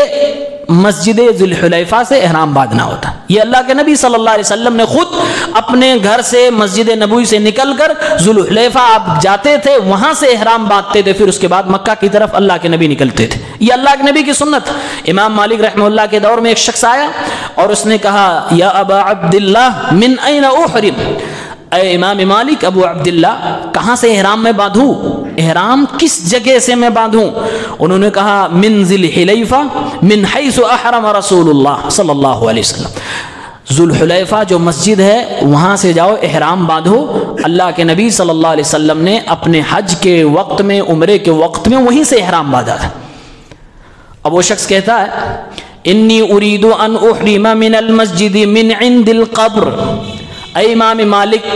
مسجد ذوالحلیفہ سے احرام باندھنا ہوتا ہے۔ یہ اللہ کے نبی صلی اللہ علیہ وسلم نے خود اپنے گھر سے مسجد نبوی سے نکل کر ذوالحلیفہ آپ جاتے تھے، وہاں سے احرام باندھتے تھے، پھر اس کے بعد مکہ کی طرف اللہ کے نبی نکلتے تھے۔ یہ اللہ کے نبی کی سنت۔ امام مالک رحمہ اللہ کے دور میں ایک شخص آیا اور اس نے کہا یا ابا عبداللہ من این احرم، اے امام مالک ابو عبداللہ کہاں سے احرام میں باندھوں، احرام کس جگہ سے میں باندھوں؟ انہوں نے کہا من ذی الحلیفہ من حیث احرم رسول اللہ صلی اللہ علیہ وسلم، ذو الحلیفہ جو مسجد ہے وہاں سے جاؤ احرام باندھو، اللہ کے نبی صلی اللہ علیہ وسلم نے اپنے حج کے وقت میں عمرے کے وقت میں وہیں سے احرام باندھا تھا۔ اب وہ شخص کہتا ہے انی اريد ان احرم من المسجد من عند القبر، اے امام مالک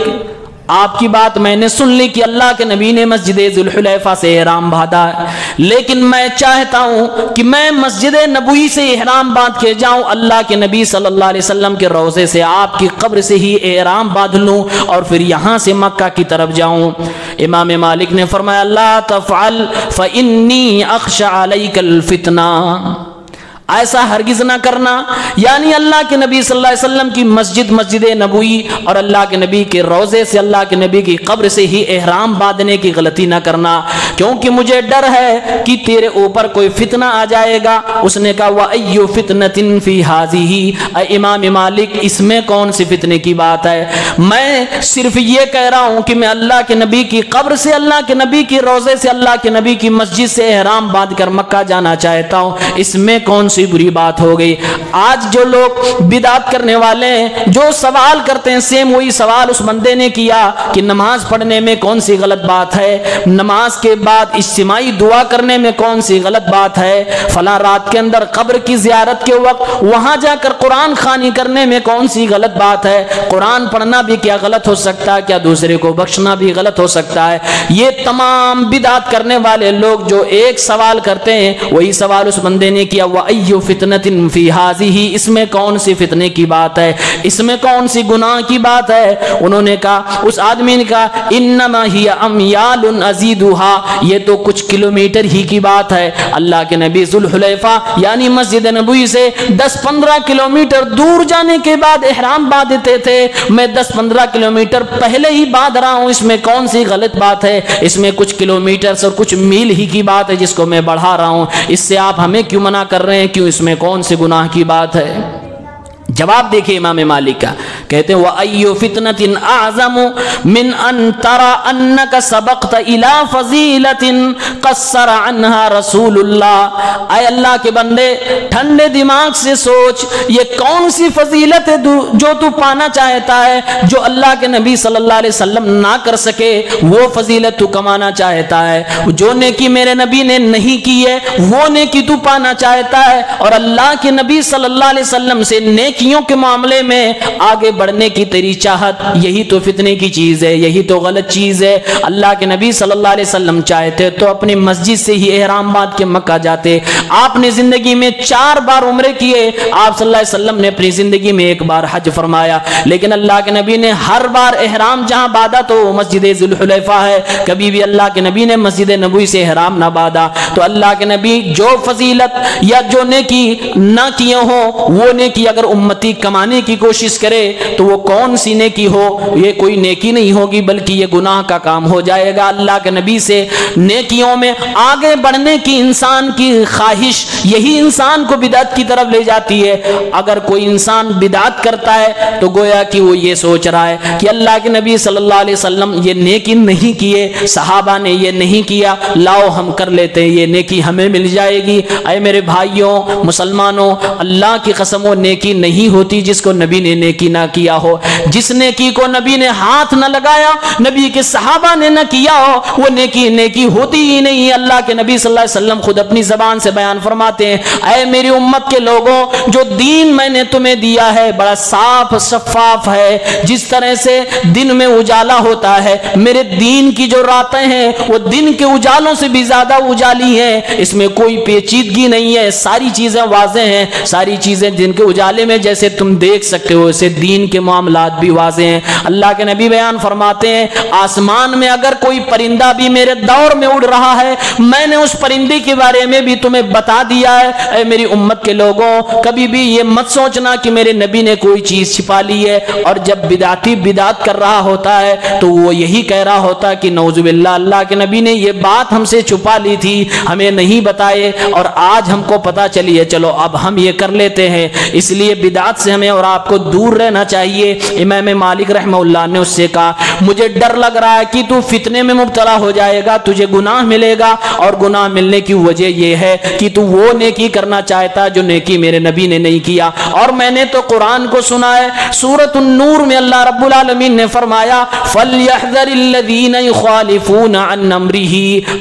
آپ کی بات میں نے سن لی کہ اللہ کے نبی نے مسجد ذو الحلیفہ سے احرام باندھا ہے، لیکن میں چاہتا ہوں کہ میں مسجد نبوی سے احرام باندھ کے جاؤں، اللہ کے نبی صلی اللہ علیہ وسلم کے روضے سے آپ کی قبر سے ہی احرام باندھ لوں اور پھر یہاں سے مکہ کی طرف جاؤں۔ امام مالک نے فرمایا لا تفعل فإنی اخشى علیک الفتنہ، ایسا ہرگز نہ کرنا، یعنی اللہ کے نبی صلی اللہ علیہ وسلم کی مسجد مسجد نبوی اور اللہ کے نبی کے روضے سے اللہ کے نبی کی قبر سے ہی احرام باندھنے کی غلطی نہ کرنا، کیونکہ مجھے ڈر ہے کہ تیرے اوپر کوئی فتنہ آ جائے گا۔ اس نے کہا وَأَيُّ فِتْنَةٍ فِي هَذِهِ، اے امام مالک اس میں کون سی فتنے کی بات ہے؟ میں صرف یہ کہہ رہا ہوں کہ میں اللہ کے نبی کی قبر سے اللہ کے نبی کی روضے سے اللہ کے نبی کی مسجد سے احرام باندھ کر مکہ جانا چاہتا ہوں، اس میں کون سی بری بات ہو گئی؟ آج جو لوگ بدعت کرنے والے ہیں جو سوال کرتے ہیں سیم وہی سوال اس بندے نے کیا کہ نماز پڑھنے میں کون سی غلط بات ہے، نماز کے بعد اجتماعی دعا کرنے میں کون سی غلط بات ہے، فلاں رات کے اندر قبر کی زیارت کے وقت وہاں جا کر قرآن خوانی کرنے میں کون سی غلط بات ہے، قرآن پڑھنا بھی کیا غلط ہو سکتا ہے، کیا دوسرے کو بخشنا بھی غلط ہو سکتا ہے؟ یہ تمام بدعت کرنے والے لوگ جو ایک سوال کرتے ہیں وہی سوال اس بندے نے کیا وَأَيُّ فِتْنَةٍ فِي هَذِهِ، اس میں کون سی فتنے کی بات ہے، اس میں کون سی گناہ کی بات ہے؟ انہوں نے کہا، اس آدمی نے کہا انما ہی امیال ازیدها، یہ تو کچھ کلومیٹر ہی کی بات ہے، اللہ کے نبی ذو الحلیفہ یعنی مسجد نبوی سے 10-15 کلومیٹر دور جانے کے بعد احرام باندھتے تھے، میں 10-15 کلومیٹر پہلے ہی باندھ رہا ہوں، اس میں کون سی غلط بات ہے؟ اس میں کچھ کلومیٹر اور کچھ میل ہی کی بات ہے جس کو میں بڑھا رہا ہوں، اس سے آپ ہمیں کیوں منع کر رہے ہیں؟ کیوں اس میں کون سے گناہ کی بات ہے؟ جواب دیکھیں امام مالک کا، کہتے ہیں وَأَيُّ فِتْنَةٍ أَعْظَمُ مِنْ أَن تَرَى أَنَّكَ سَبَقْتَ إِلَى فَضِيلَةٍ قَصَّرَ عَنْهَا رَسُولُ اللَّهِ، اے اللہ کے بندے ٹھنڈے دماغ سے سوچ، یہ کون سی فضیلت ہے جو تو پانا چاہتا ہے، جو اللہ کے نبی صلی اللہ علیہ وسلم نہ کر سکے وہ فضیلت تو کمانا چاہتا ہے، جو نیکی میرے نبی نے نہیں کی ہے وہ نیکی تو پانا چاہتا ہے، اور اللہ کے نبی صلی اللہ علیہ وسلم سے نیکیوں کے معاملے میں آگے بڑھنے کی تیری چاہت، یہی تو فتنے کی چیز ہے، یہی تو غلط چیز ہے۔ اللہ کے نبی صلی اللہ علیہ وسلم چاہتے تو اپنی مسجد سے ہی احرام باندھ کے مکہ جاتے، آپ نے زندگی میں 4 بار عمرے کیے، آپ صلی اللہ علیہ وسلم نے اپنی زندگی میں 1 بار حج فرمایا، لیکن اللہ کے نبی نے ہر بار احرام جہاں باندھا تو مسجد ذو الحلیفہ ہے، کبھی بھی اللہ کے نبی نے مسجد نبوی سے احرام نہ باندھا۔ تو اللہ کے نبی جو فضیلت یا جو نیکی نہ کیے ہو وہ نیکی اگر امتی کمانے کی کوشش کرے تو وہ کون سی نیکی ہو؟ یہ کوئی نیکی نہیں ہوگی بلکہ یہ گناہ کا کام ہو جائے گا۔ اللہ کے نبی سے نیکیوں میں آگے بڑھنے کی انسان کی خواہش یہی انسان کو بدعت کی طرف لے جاتی ہے۔ اگر کوئی انسان بدعت کرتا ہے تو گویا کہ وہ یہ سوچ رہا ہے کہ اللہ کے نبی صلی اللہ علیہ وسلم یہ نیکی نہیں کیے، صحابہ نے یہ نہیں کیا، لاؤ ہم کر لیتے ہیں، یہ نیکی ہمیں مل جائے گی۔ اے میرے بھائیوں مسلمانوں، اللہ کی قسم وہ نیکی نہیں ہوتی جس کو نبی نے نیکی نہ کیا ہو، جس نیکی کو نبی نے ہاتھ نہ لگایا، نبی کے صحابہ نے نہ کیا ہو، وہ نیکی ہوتی ہی نہیں۔ اللہ کے نبی صلی اللہ علیہ وسلم خود اپنی زبان سے بیان فرماتے ہیں، اے میری امت کے لوگوں، جو دین میں نے تمہیں دیا ہے بڑا صاف شفاف ہے، جس طرح سے دن میں اجالا ہوتا ہے، میرے دین کی جو راتیں ہیں وہ دن کے اجالوں سے بھی زیادہ اجالی ہیں، اس میں کوئی پیچیدگی نہیں ہے، ساری چیزیں واضح ہیں، ساری چیزیں دن کے اجالے میں جیسے تم دیکھ سکتے ہو اسے دین کے معاملات بھی واضح ہیں۔ اللہ کے نبی بیان فرماتے ہیں، آسمان میں اگر کوئی پرندہ بھی میرے دور میں اڑ رہا ہے میں نے اس پرندے کے بارے میں بھی تمہیں بتا دیا ہے۔ اے میری امت کے لوگوں، کبھی بھی یہ مت سوچنا کہ میرے نبی نے کوئی چیز چھپا لی ہے، اور جب بدعتی بدعت کر رہا ہوتا ہے تو وہ یہی کہہ رہا ہوتا ہے کہ نعوذ باللہ اللہ کے نبی نے یہ بات ہم سے چھپا لی تھی، ہمیں نہیں بتائے، اور آج ہم کو پتا چلی ہے، چلو اب ہم یہ کر لیتے ہیں۔ اس لیے بدعت سے ہمیں اور آپ کو دور رہنا چاہیے۔ امام مالک رحمہ اللہ نے اس سے کہا مجھے ڈر لگ رہا ہے کہ تو فتنے میں مبتلا ہو جائے گا، تجھے گناہ ملے گا، اور گناہ ملنے کی وجہ یہ ہے کہ تو وہ نیکی کرنا چاہتا جو نیکی میرے نبی نے نہیں کیا۔ اور میں نے تو قرآن کو سنا ہے، سورۃ النور میں اللہ رب العالمین نے فرمایا فَلْيَحْذَرِ الَّذِينَ يُخَالِفُونَ عَنْ أَمْرِهِ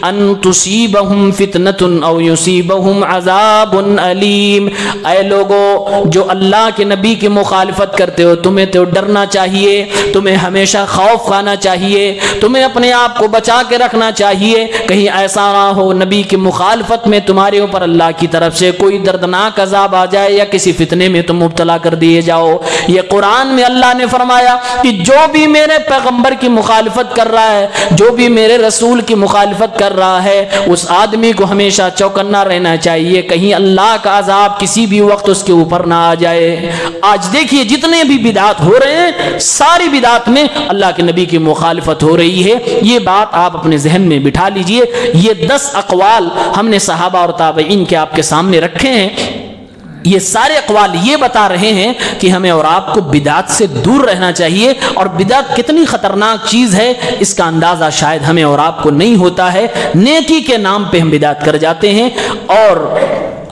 أَن تُصِيبَهُمْ فِتْنَةٌ أَوْ يُصِيبَهُمْ عَذَابٌ أَلِيمٌ۔ اے لوگو جو اللہ کے نبی کی مخالفت کرتے ہو، تمہیں تو ڈرنا چاہیے، تمہیں ہمیشہ خوف کھانا چاہیے، تمہیں اپنے آپ کو بچا کے رکھنا چاہیے، کہیں ایسا نہ ہو نبی کی مخالفت میں تمہارے اوپر اللہ کی طرف سے کوئی دردناک عذاب آ جائے یا کسی فتنے میں تم مبتلا کر دیے جاؤ۔ یہ قرآن میں اللہ نے فرمایا کہ جو بھی میرے پیغمبر کی مخالفت کر رہا ہے، جو بھی میرے رسول کی مخالفت کر رہا ہے، اس آدمی کو ہمیشہ چوکنا رہنا چاہیے، کہیں اللہ کا عذاب کسی بھی وقت اس کے اوپر نہ آ جائے۔ آج دیکھیے جتنے بھی بدعات ہو رہے ہیں، ساری بدعات میں اللہ کے نبی کی مخالفت ہو رہی ہے۔ یہ بات آپ اپنے ذہن میں بٹھا لیجئے۔ یہ 10 اقوال ہم نے صحابہ اور تابعین کے آپ کے سامنے رکھے ہیں۔ یہ سارے اقوال یہ بتا رہے ہیں کہ ہمیں اور آپ کو بدعت سے دور رہنا چاہیے، اور بدعت کتنی خطرناک چیز ہے اس کا اندازہ شاید ہمیں اور آپ کو نہیں ہوتا ہے۔ نیکی کے نام پہ ہم بدعت کر جاتے ہیں اور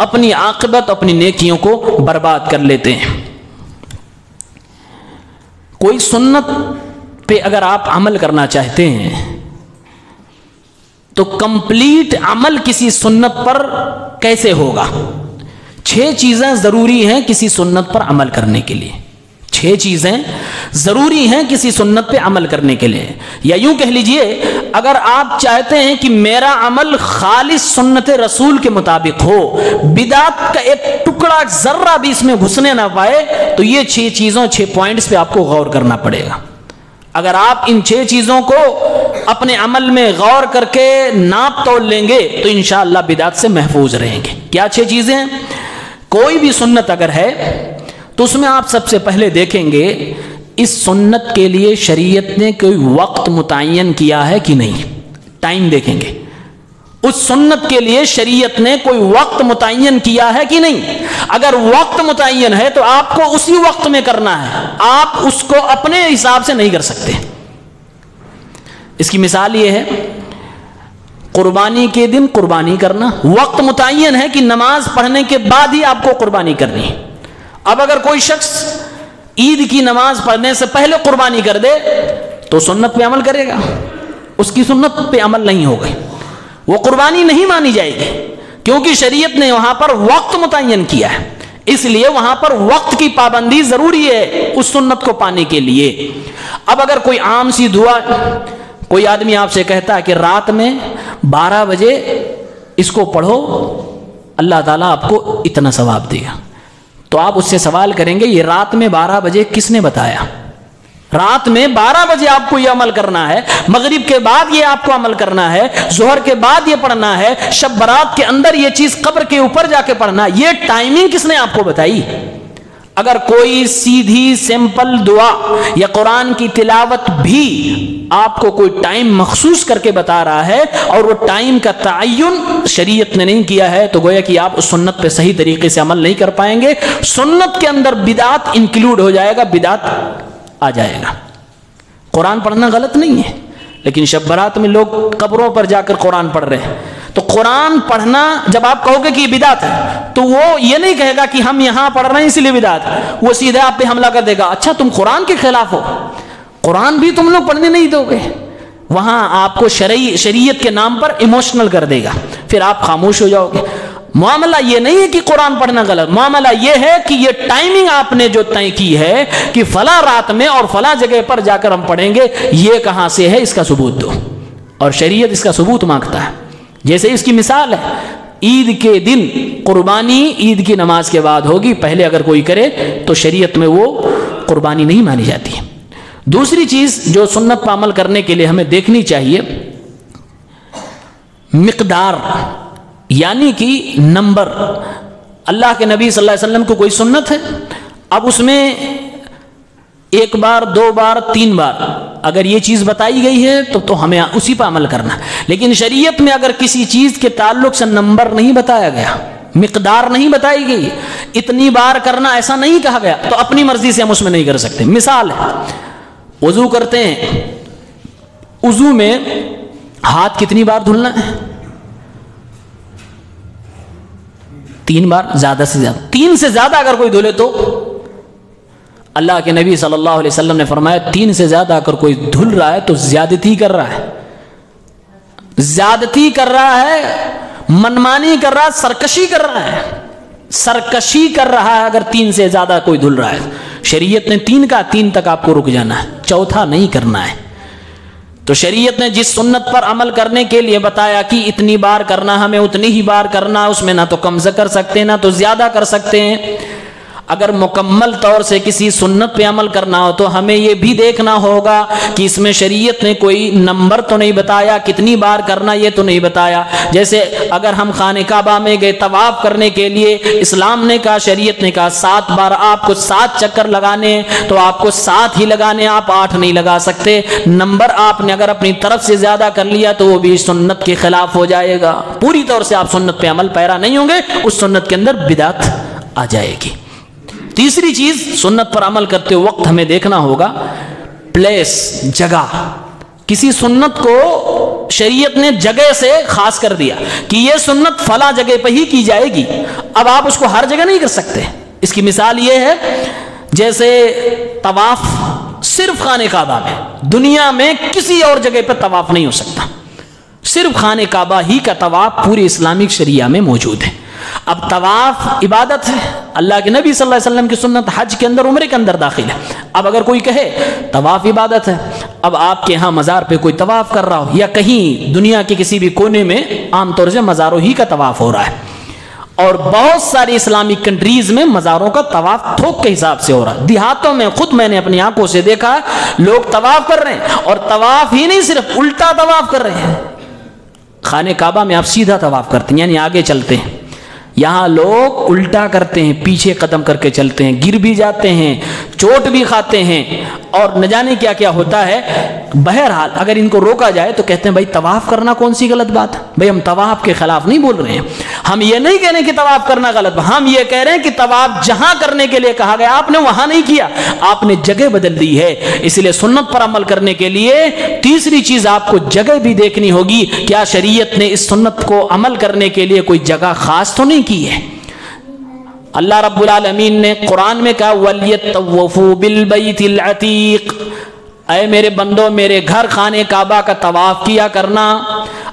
اپنی عاقبت، اپنی نیکیوں کو برباد کر لیتے ہیں۔ کوئی سنت پہ اگر آپ عمل کرنا چاہتے ہیں تو کمپلیٹ عمل کسی سنت پر کیسے ہوگا؟ 6 چیزیں ضروری ہیں کسی سنت پر عمل کرنے کے لیے۔ 6 چیزیں ضروری ہیں کسی سنت پہ عمل کرنے کے لیے، یا یوں کہہ لیجئے اگر آپ چاہتے ہیں کہ میرا عمل خالص سنت رسول کے مطابق ہو، بدعت کا ایک ٹکڑا ذرہ بھی اس میں گھسنے نہ پائے، تو یہ 6 چیزوں 6 پوائنٹس پہ آپ کو غور کرنا پڑے گا۔ اگر آپ ان 6 چیزوں کو اپنے عمل میں غور کر کے ناپ تول لیں گے تو انشاءاللہ بدعت سے محفوظ رہیں گے۔ کیا 6 چیزیں ہیں؟ کوئی بھی سنت اگر ہے تو اس میں آپ سب سے پہلے دیکھیں گے اس سنت کے لیے شریعت نے کوئی وقت متعین کیا ہے کہ نہیں۔ ٹائم دیکھیں گے، اس سنت کے لیے شریعت نے کوئی وقت متعین کیا ہے کہ نہیں۔ اگر وقت متعین ہے تو آپ کو اسی وقت میں کرنا ہے، آپ اس کو اپنے حساب سے نہیں کر سکتے۔ اس کی مثال یہ ہے، قربانی کے دن قربانی کرنا، وقت متعین ہے کہ نماز پڑھنے کے بعد ہی آپ کو قربانی کرنی ہے۔ اب اگر کوئی شخص عید کی نماز پڑھنے سے پہلے قربانی کر دے تو سنت پہ عمل کرے گا، اس کی سنت پہ عمل نہیں ہوگا، وہ قربانی نہیں مانی جائے گی، کیونکہ شریعت نے وہاں پر وقت متعین کیا ہے، اس لیے وہاں پر وقت کی پابندی ضروری ہے اس سنت کو پانے کے لیے۔ اب اگر کوئی عام سی دعا، کوئی آدمی آپ سے کہتا ہے کہ رات میں 12 بجے اس کو پڑھو، اللہ تعالیٰ آپ کو اتنا ثواب دے گا، تو آپ اس سے سوال کریں گے یہ رات میں 12 بجے کس نے بتایا؟ رات میں 12 بجے آپ کو یہ عمل کرنا ہے، مغرب کے بعد یہ آپ کو عمل کرنا ہے، ظہر کے بعد یہ پڑھنا ہے، شب برات کے اندر یہ چیز قبر کے اوپر جا کے پڑھنا، یہ ٹائمنگ کس نے آپ کو بتائی؟ اگر کوئی سیدھی سمپل دعا یا قرآن کی تلاوت بھی آپ کو کوئی ٹائم مخصوص کر کے بتا رہا ہے اور وہ ٹائم کا تعین شریعت نے نہیں کیا ہے، تو گویا کہ آپ اس سنت پہ صحیح طریقے سے عمل نہیں کر پائیں گے۔ سنت کے اندر بدعت انکلوڈ ہو جائے گا، بدعت آ جائے گا۔ قرآن پڑھنا غلط نہیں ہے، لیکن شب برات میں لوگ قبروں پر جا کر قرآن پڑھ رہے ہیں، تو قرآن پڑھنا جب آپ کہو گے کہ یہ بدعت ہے تو وہ یہ نہیں کہے گا کہ ہم یہاں پڑھ رہے ہیں اس لیے بدعت ہے، وہ سیدھے آپ پہ حملہ کر دے گا، اچھا تم قرآن کے خلاف ہو، قرآن بھی تم لوگ پڑھنے نہیں دو گے، وہاں آپ کو شریعت کے نام پر ایموشنل کر دے گا، پھر آپ خاموش ہو جاؤ گے۔ معاملہ یہ نہیں ہے کہ قرآن پڑھنا غلط، معاملہ یہ ہے کہ یہ ٹائمنگ آپ نے جو طے کی ہے کہ فلاں رات میں اور فلاں جگہ پر جا کر ہم پڑھیں گے، یہ کہاں سے ہے، اس کا ثبوت دو، اور شریعت اس کا ثبوت مانگتا ہے۔ جیسے اس کی مثال ہے، عید کے دن قربانی عید کی نماز کے بعد ہوگی، پہلے اگر کوئی کرے تو شریعت میں وہ قربانی نہیں مانی جاتی ہے۔ دوسری چیز جو سنت پر عمل کرنے کے لیے ہمیں دیکھنی چاہیے، مقدار یعنی کہ نمبر۔ اللہ کے نبی صلی اللہ علیہ وسلم کو کوئی سنت ہے، اب اس میں 1 بار 2 بار 3 بار اگر یہ چیز بتائی گئی ہے تو ہمیں اسی پر عمل کرنا، لیکن شریعت میں اگر کسی چیز کے تعلق سے نمبر نہیں بتایا گیا، مقدار نہیں بتائی گئی، اتنی بار کرنا ایسا نہیں کہا گیا، تو اپنی مرضی سے ہم اس میں نہیں کر سکتے۔ مثال ہے، وضو کرتے ہیں، وضو میں ہاتھ کتنی بار دھلنا ہے؟ 3 بار، زیادہ سے زیادہ 3 سے زیادہ اگر کوئی دھلے تو اللہ کے نبی صلی اللہ علیہ وسلم نے فرمایا 3 سے زیادہ اگر کوئی دھل رہا ہے تو زیادتی کر رہا ہے، زیادتی کر رہا ہے، منمانی کر رہا ہے، سرکشی کر رہا ہے، سرکشی کر رہا ہے اگر 3 سے زیادہ کوئی دھل رہا ہے۔ شریعت نے 3 کا 3 تک آپ کو رک جانا ہے، چوتھا نہیں کرنا ہے۔ تو شریعت نے جس سنت پر عمل کرنے کے لیے بتایا کہ اتنی بار کرنا، ہمیں اتنی ہی بار کرنا، اس میں نہ تو کم کر سکتے نہ تو زیادہ کر سکتے ہیں۔ اگر مکمل طور سے کسی سنت پہ عمل کرنا ہو تو ہمیں یہ بھی دیکھنا ہوگا کہ اس میں شریعت نے کوئی نمبر تو نہیں بتایا، کتنی بار کرنا یہ تو نہیں بتایا۔ جیسے اگر ہم خانہ کعبہ میں گئے طواف کرنے کے لیے، اسلام نے کہا، شریعت نے کہا 7 بار آپ کو 7 چکر لگانے ہیں، تو آپ کو 7 ہی لگانے، آپ 8 نہیں لگا سکتے۔ نمبر آپ نے اگر اپنی طرف سے زیادہ کر لیا تو وہ بھی سنت کے خلاف ہو جائے گا، پوری طور سے آپ سنت پہ عمل پیرا نہیں ہوں گے، اس سنت کے اندر بدعت آ جائے گی۔ تیسری چیز، سنت پر عمل کرتے وقت ہمیں دیکھنا ہوگا پلیس، جگہ۔ کسی سنت کو شریعت نے جگہ سے خاص کر دیا کہ یہ سنت فلاں جگہ پہ ہی کی جائے گی، اب آپ اس کو ہر جگہ نہیں کر سکتے۔ اس کی مثال یہ ہے جیسے طواف صرف خانہ کعبہ میں، دنیا میں کسی اور جگہ پہ طواف نہیں ہو سکتا، صرف خانہ کعبہ ہی کا طواف پوری اسلامک شریعہ میں موجود ہے۔ اب طواف عبادت ہے، اللہ کے نبی صلی اللہ علیہ وسلم کی سنت حج کے اندر، عمرے کے اندر داخل ہے۔ اب اگر کوئی کہے طواف عبادت ہے، اب آپ کے ہاں مزار پہ کوئی طواف کر رہا ہو، یا کہیں دنیا کے کسی بھی کونے میں عام طور سے مزاروں ہی کا طواف ہو رہا ہے، اور بہت ساری اسلامک کنٹریز میں مزاروں کا طواف تھوک کے حساب سے ہو رہا ہے۔ دیہاتوں میں خود میں نے اپنی آنکھوں سے دیکھا، لوگ طواف کر رہے ہیں، اور طواف ہی نہیں، صرف الٹا طواف کر رہے ہیں۔ خانہ کعبہ میں آپ سیدھا طواف کرتے ہیں، یعنی آگے چلتے ہیں، یہاں لوگ الٹا کرتے ہیں، پیچھے قدم کر کے چلتے ہیں، گر بھی جاتے ہیں، چوٹ بھی کھاتے ہیں، اور نہ جانے کیا کیا ہوتا ہے۔ بہرحال اگر ان کو روکا جائے تو کہتے ہیں بھائی طواف کرنا کون سی غلط بات ہے؟ بھائی ہم طواف کے خلاف نہیں بول رہے ہیں، ہم یہ نہیں کہہ رہے کہ طواف کرنا غلط، ہم یہ کہہ رہے ہیں کہ طواف جہاں کرنے کے لیے کہا گیا آپ نے وہاں نہیں کیا، آپ نے جگہ بدل دی ہے۔ اس لیے سنت پر عمل کرنے کے لیے تیسری چیز آپ کو جگہ بھی دیکھنی ہوگی، کیا شریعت نے اس سنت کو عمل کرنے کے لیے کوئی جگہ خاص تو نہیں کی ہے۔ اللہ رب العالمین نے قرآن میں کہا وَلْيَطَّوَّفُوا بِالْبَيْتِ الْعَتِيقِ، اے میرے بندو میرے گھر خانہ کعبہ کا طواف کیا کرنا۔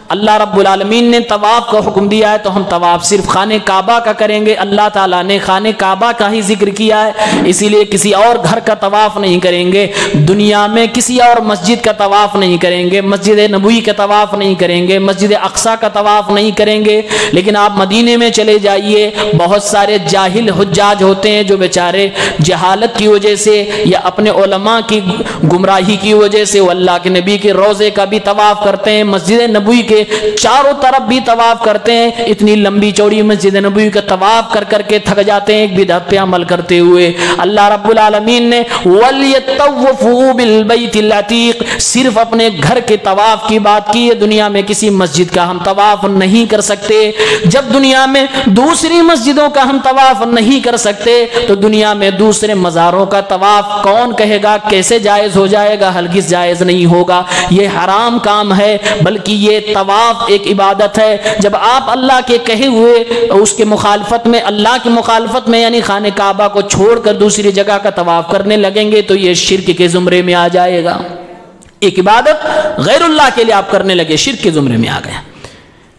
اللہ رب العالمین نے طواف کا حکم دیا ہے تو ہم طواف صرف خانہ کعبہ کا کریں گے۔ اللہ تعالیٰ نے خانہ کعبہ کا ہی ذکر کیا ہے، اسی لیے کسی اور گھر کا طواف نہیں کریں گے، دنیا میں کسی اور مسجد کا طواف نہیں کریں گے، مسجد نبوی کا طواف نہیں کریں گے، مسجد اقصیٰ کا طواف نہیں کریں گے۔ لیکن آپ مدینے میں چلے جائیے، بہت سارے جاہل حجاج ہوتے ہیں جو بیچارے جہالت کی وجہ سے یا اپنے علماء کی گمراہی کی وجہ سے وہ اللہ کے نبی کے روضے کا بھی طواف کرتے ہیں، مسجد نبوی کے چاروں طرف بھی طواف کرتے ہیں، اتنی لمبی چوڑی مسجد نبوی کا طواف کر کر کے تھک جاتے ہیں ایک بدعت پہ عمل کرتے ہوئے۔ اللہ رب العالمین نے وَلْيَطَّوَّفُوا بِالْبَيْتِ الْعَتِيقِ صرف اپنے گھر کے طواف کی بات کی ہے، دنیا میں کسی مسجد کا ہم طواف نہیں کر سکتے۔ جب دنیا میں دوسری مسجدوں کا ہم طواف نہیں کر سکتے تو دنیا میں دوسرے مزاروں کا طواف کون کہے گا کیسے جائز ہو جائے گا؟ ہرگز جائز نہیں ہوگا، یہ حرام کام ہے، بلکہ یہ طواف ایک عبادت ہے۔ جب آپ اللہ کے کہے ہوئے اس کے مخالفت میں، اللہ کی مخالفت میں، یعنی خانہ کعبہ کو چھوڑ کر دوسری جگہ کا طواف کرنے لگیں گے تو یہ شرک کے زمرے میں آ جائے گا۔ ایک عبادت غیر اللہ کے لیے آپ کرنے لگے، شرک کے زمرے میں آ گئے۔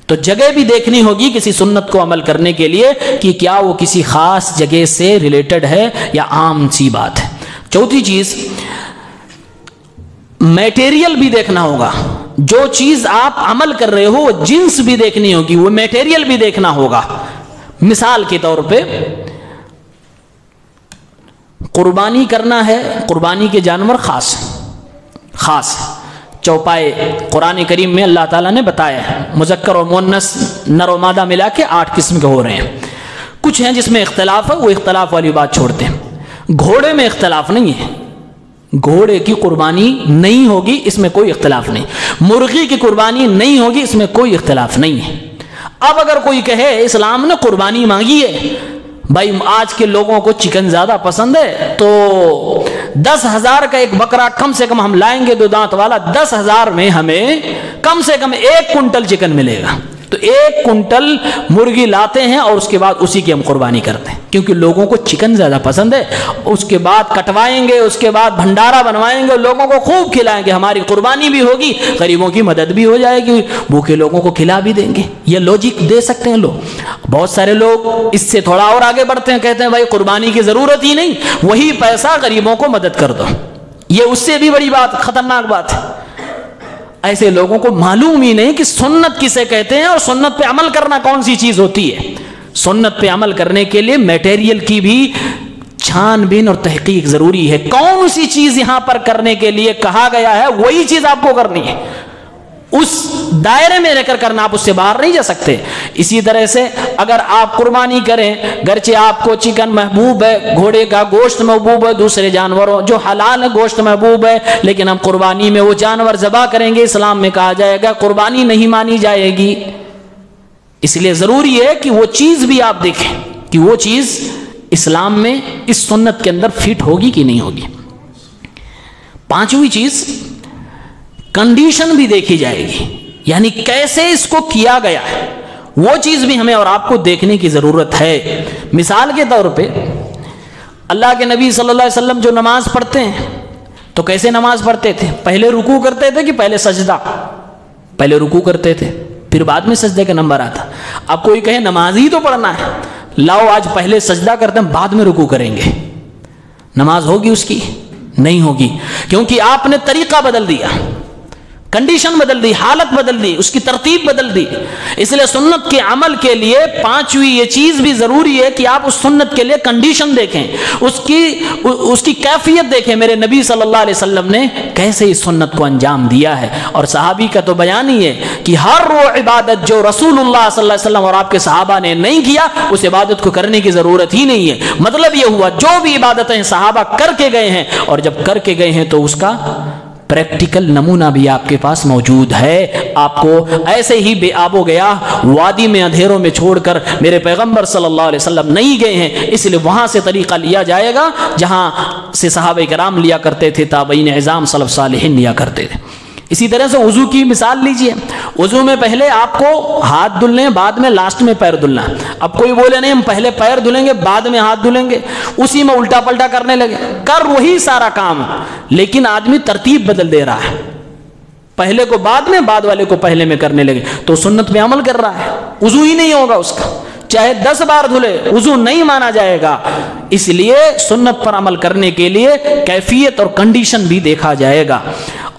تو جگہ بھی دیکھنی ہوگی کسی سنت کو عمل کرنے کے لیے کہ کیا وہ کسی خاص جگہ سے ریلیٹڈ ہے یا عام سی بات ہے۔ چوتھی چیز، میٹیریل بھی دیکھنا ہوگا، جو چیز آپ عمل کر رہے ہو وہ جنس بھی دیکھنی ہوگی، وہ میٹیریل بھی دیکھنا ہوگا۔ مثال کے طور پہ قربانی کرنا ہے، قربانی کے جانور خاص چوپائے قرآن کریم میں اللہ تعالیٰ نے بتایا ہے، مذکر اور مؤنث نر و مادہ ملا کے 8 قسم کے ہو رہے ہیں۔ کچھ ہیں جس میں اختلاف ہے، وہ اختلاف والی بات چھوڑتے ہیں۔ گھوڑے میں اختلاف نہیں ہے، گھوڑے کی قربانی نہیں ہوگی، اس میں کوئی اختلاف نہیں۔ مرغی کی قربانی نہیں ہوگی، اس میں کوئی اختلاف نہیں ہے۔ اب اگر کوئی کہے اسلام نے قربانی مانگی ہے، بھائی آج کے لوگوں کو چکن زیادہ پسند ہے تو 10,000 کا ایک بکرا کم سے کم ہم لائیں گے 2 دانت والا، 10,000 میں ہمیں کم سے کم 1 کنٹل چکن ملے گا، تو 1 کنٹل مرغی لاتے ہیں اور اس کے بعد اسی کی ہم قربانی کرتے ہیں، کیونکہ لوگوں کو چکن زیادہ پسند ہے۔ اس کے بعد کٹوائیں گے، اس کے بعد بھنڈارا بنوائیں گے، لوگوں کو خوب کھلائیں گے، ہماری قربانی بھی ہوگی، غریبوں کی مدد بھی ہو جائے گی، بھوکے لوگوں کو کھلا بھی دیں گے۔ یہ لوجک دے سکتے ہیں لوگ۔ بہت سارے لوگ اس سے تھوڑا اور آگے بڑھتے ہیں، کہتے ہیں بھائی قربانی کی ضرورت ہی نہیں، وہی پیسہ غریبوں کو مدد کر دو۔ یہ اس سے بھی بڑی بات، خطرناک بات ہے۔ ایسے لوگوں کو معلوم ہی نہیں کہ سنت کسے کہتے ہیں اور سنت پہ عمل کرنا کون سی چیز ہوتی ہے۔ سنت پہ عمل کرنے کے لیے میٹیریل کی بھی چھان بین اور تحقیق ضروری ہے۔ کون سی چیز یہاں پر کرنے کے لیے کہا گیا ہے وہی چیز آپ کو کرنی ہے، اس دائرے میں رہ کر کرنا، آپ اس سے باہر نہیں جا سکتے۔ اسی طرح سے اگر آپ قربانی کریں، گرچہ آپ کو چکن محبوب ہے، گھوڑے کا گوشت محبوب ہے، دوسرے جانوروں جو حلال ہے گوشت محبوب ہے، لیکن ہم قربانی میں وہ جانور ذبح کریں گے، اسلام میں کہا جائے گا قربانی نہیں مانی جائے گی۔ اس لیے ضروری ہے کہ وہ چیز بھی آپ دیکھیں کہ وہ چیز اسلام میں اس سنت کے اندر فٹ ہوگی کہ نہیں ہوگی۔ 5ویں چیز کنڈیشن بھی دیکھی جائے گی، یعنی کیسے اس کو کیا گیا ہے، وہ چیز بھی ہمیں اور آپ کو دیکھنے کی ضرورت ہے۔ مثال کے طور پہ اللہ کے نبی صلی اللہ علیہ وسلم جو نماز پڑھتے ہیں تو کیسے نماز پڑھتے تھے؟ پہلے رکوع کرتے تھے کہ پہلے سجدہ؟ پہلے رکوع کرتے تھے، پھر بعد میں سجدے کا نمبر آتا۔ اب کوئی کہے نماز ہی تو پڑھنا ہے، لاؤ آج پہلے سجدہ کرتے ہیں بعد میں رکوع کریں گے، نماز ہوگی اس کی؟ نہیں ہوگی، کیونکہ آپ نے طریقہ بدل دیا، کنڈیشن بدل دی، حالت بدل دی، اس کی ترتیب بدل دی۔ اس لیے سنت کے عمل کے لیے 5ویں یہ چیز بھی ضروری ہے کہ آپ اس سنت کے لیے کنڈیشن دیکھیں، اس کی کیفیت دیکھیں، میرے نبی صلی اللہ علیہ وسلم نے کیسے اس سنت کو انجام دیا ہے۔ اور صحابی کا تو بیان ہی ہے کہ ہر وہ عبادت جو رسول اللہ صلی اللہ علیہ وسلم اور آپ کے صحابہ نے نہیں کیا، اس عبادت کو کرنے کی ضرورت ہی نہیں ہے۔ مطلب یہ ہوا جو بھی عبادتیں صحابہ کر کے گئے ہیں، اور جب کر کے گئے ہیں تو اس کا پریکٹیکل نمونہ بھی آپ کے پاس موجود ہے۔ آپ کو ایسے ہی بے آب و گیا وادی میں اندھیروں میں چھوڑ کر میرے پیغمبر صلی اللہ علیہ وسلم نہیں گئے ہیں، اس لیے وہاں سے طریقہ لیا جائے گا جہاں سے صحابہ کرام لیا کرتے تھے، تابعین اعظام سلف صالحین لیا کرتے تھے۔ اسی طرح سے وضو کی مثال لیجئے، وضو میں پہلے آپ کو ہاتھ دھلنے، بعد میں لاسٹ میں پیر دھلنا۔ اب کوئی بولے نہیں ہم پہلے پیر دھلیں گے بعد میں ہاتھ دھلیں گے، اسی میں الٹا پلٹا کرنے لگے، کر وہی سارا کام لیکن آدمی ترتیب بدل دے رہا ہے، پہلے کو بعد میں، بعد والے کو پہلے میں کرنے لگے، تو سنت پہ عمل کر رہا ہے، وضو ہی نہیں ہوگا اس کا، چاہے 10 بار دھلے وضو نہیں مانا جائے گا۔ اس لیے سنت پر عمل کرنے کے لیے کیفیت اور کنڈیشن بھی دیکھا جائے گا۔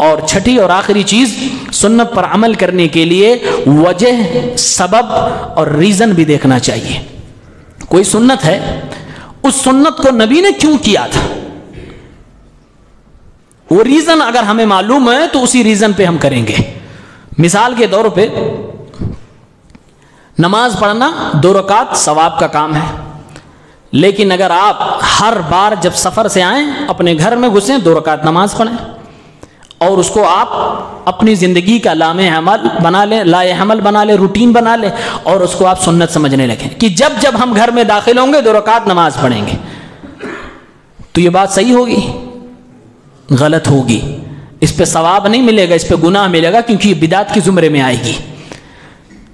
اور 6 اور آخری چیز، سنت پر عمل کرنے کے لیے وجہ، سبب اور ریزن بھی دیکھنا چاہیے۔ کوئی سنت ہے، اس سنت کو نبی نے کیوں کیا تھا، وہ ریزن اگر ہمیں معلوم ہے تو اسی ریزن پہ ہم کریں گے۔ مثال کے طور پہ نماز پڑھنا 2 رکعت ثواب کا کام ہے، لیکن اگر آپ ہر بار جب سفر سے آئیں اپنے گھر میں گھسیں 2 رکعت نماز پڑھیں اور اس کو آپ اپنی زندگی کا لامع عمل بنا لیں، لائے عمل بنا لیں، روٹین بنا لیں، اور اس کو آپ سنت سمجھنے لگیں کہ جب جب ہم گھر میں داخل ہوں گے 2 رکعت نماز پڑھیں گے، تو یہ بات صحیح ہوگی؟ غلط ہوگی، اس پہ ثواب نہیں ملے گا، اس پہ گناہ ملے گا، کیونکہ یہ بدعت کے زمرے میں آئے گی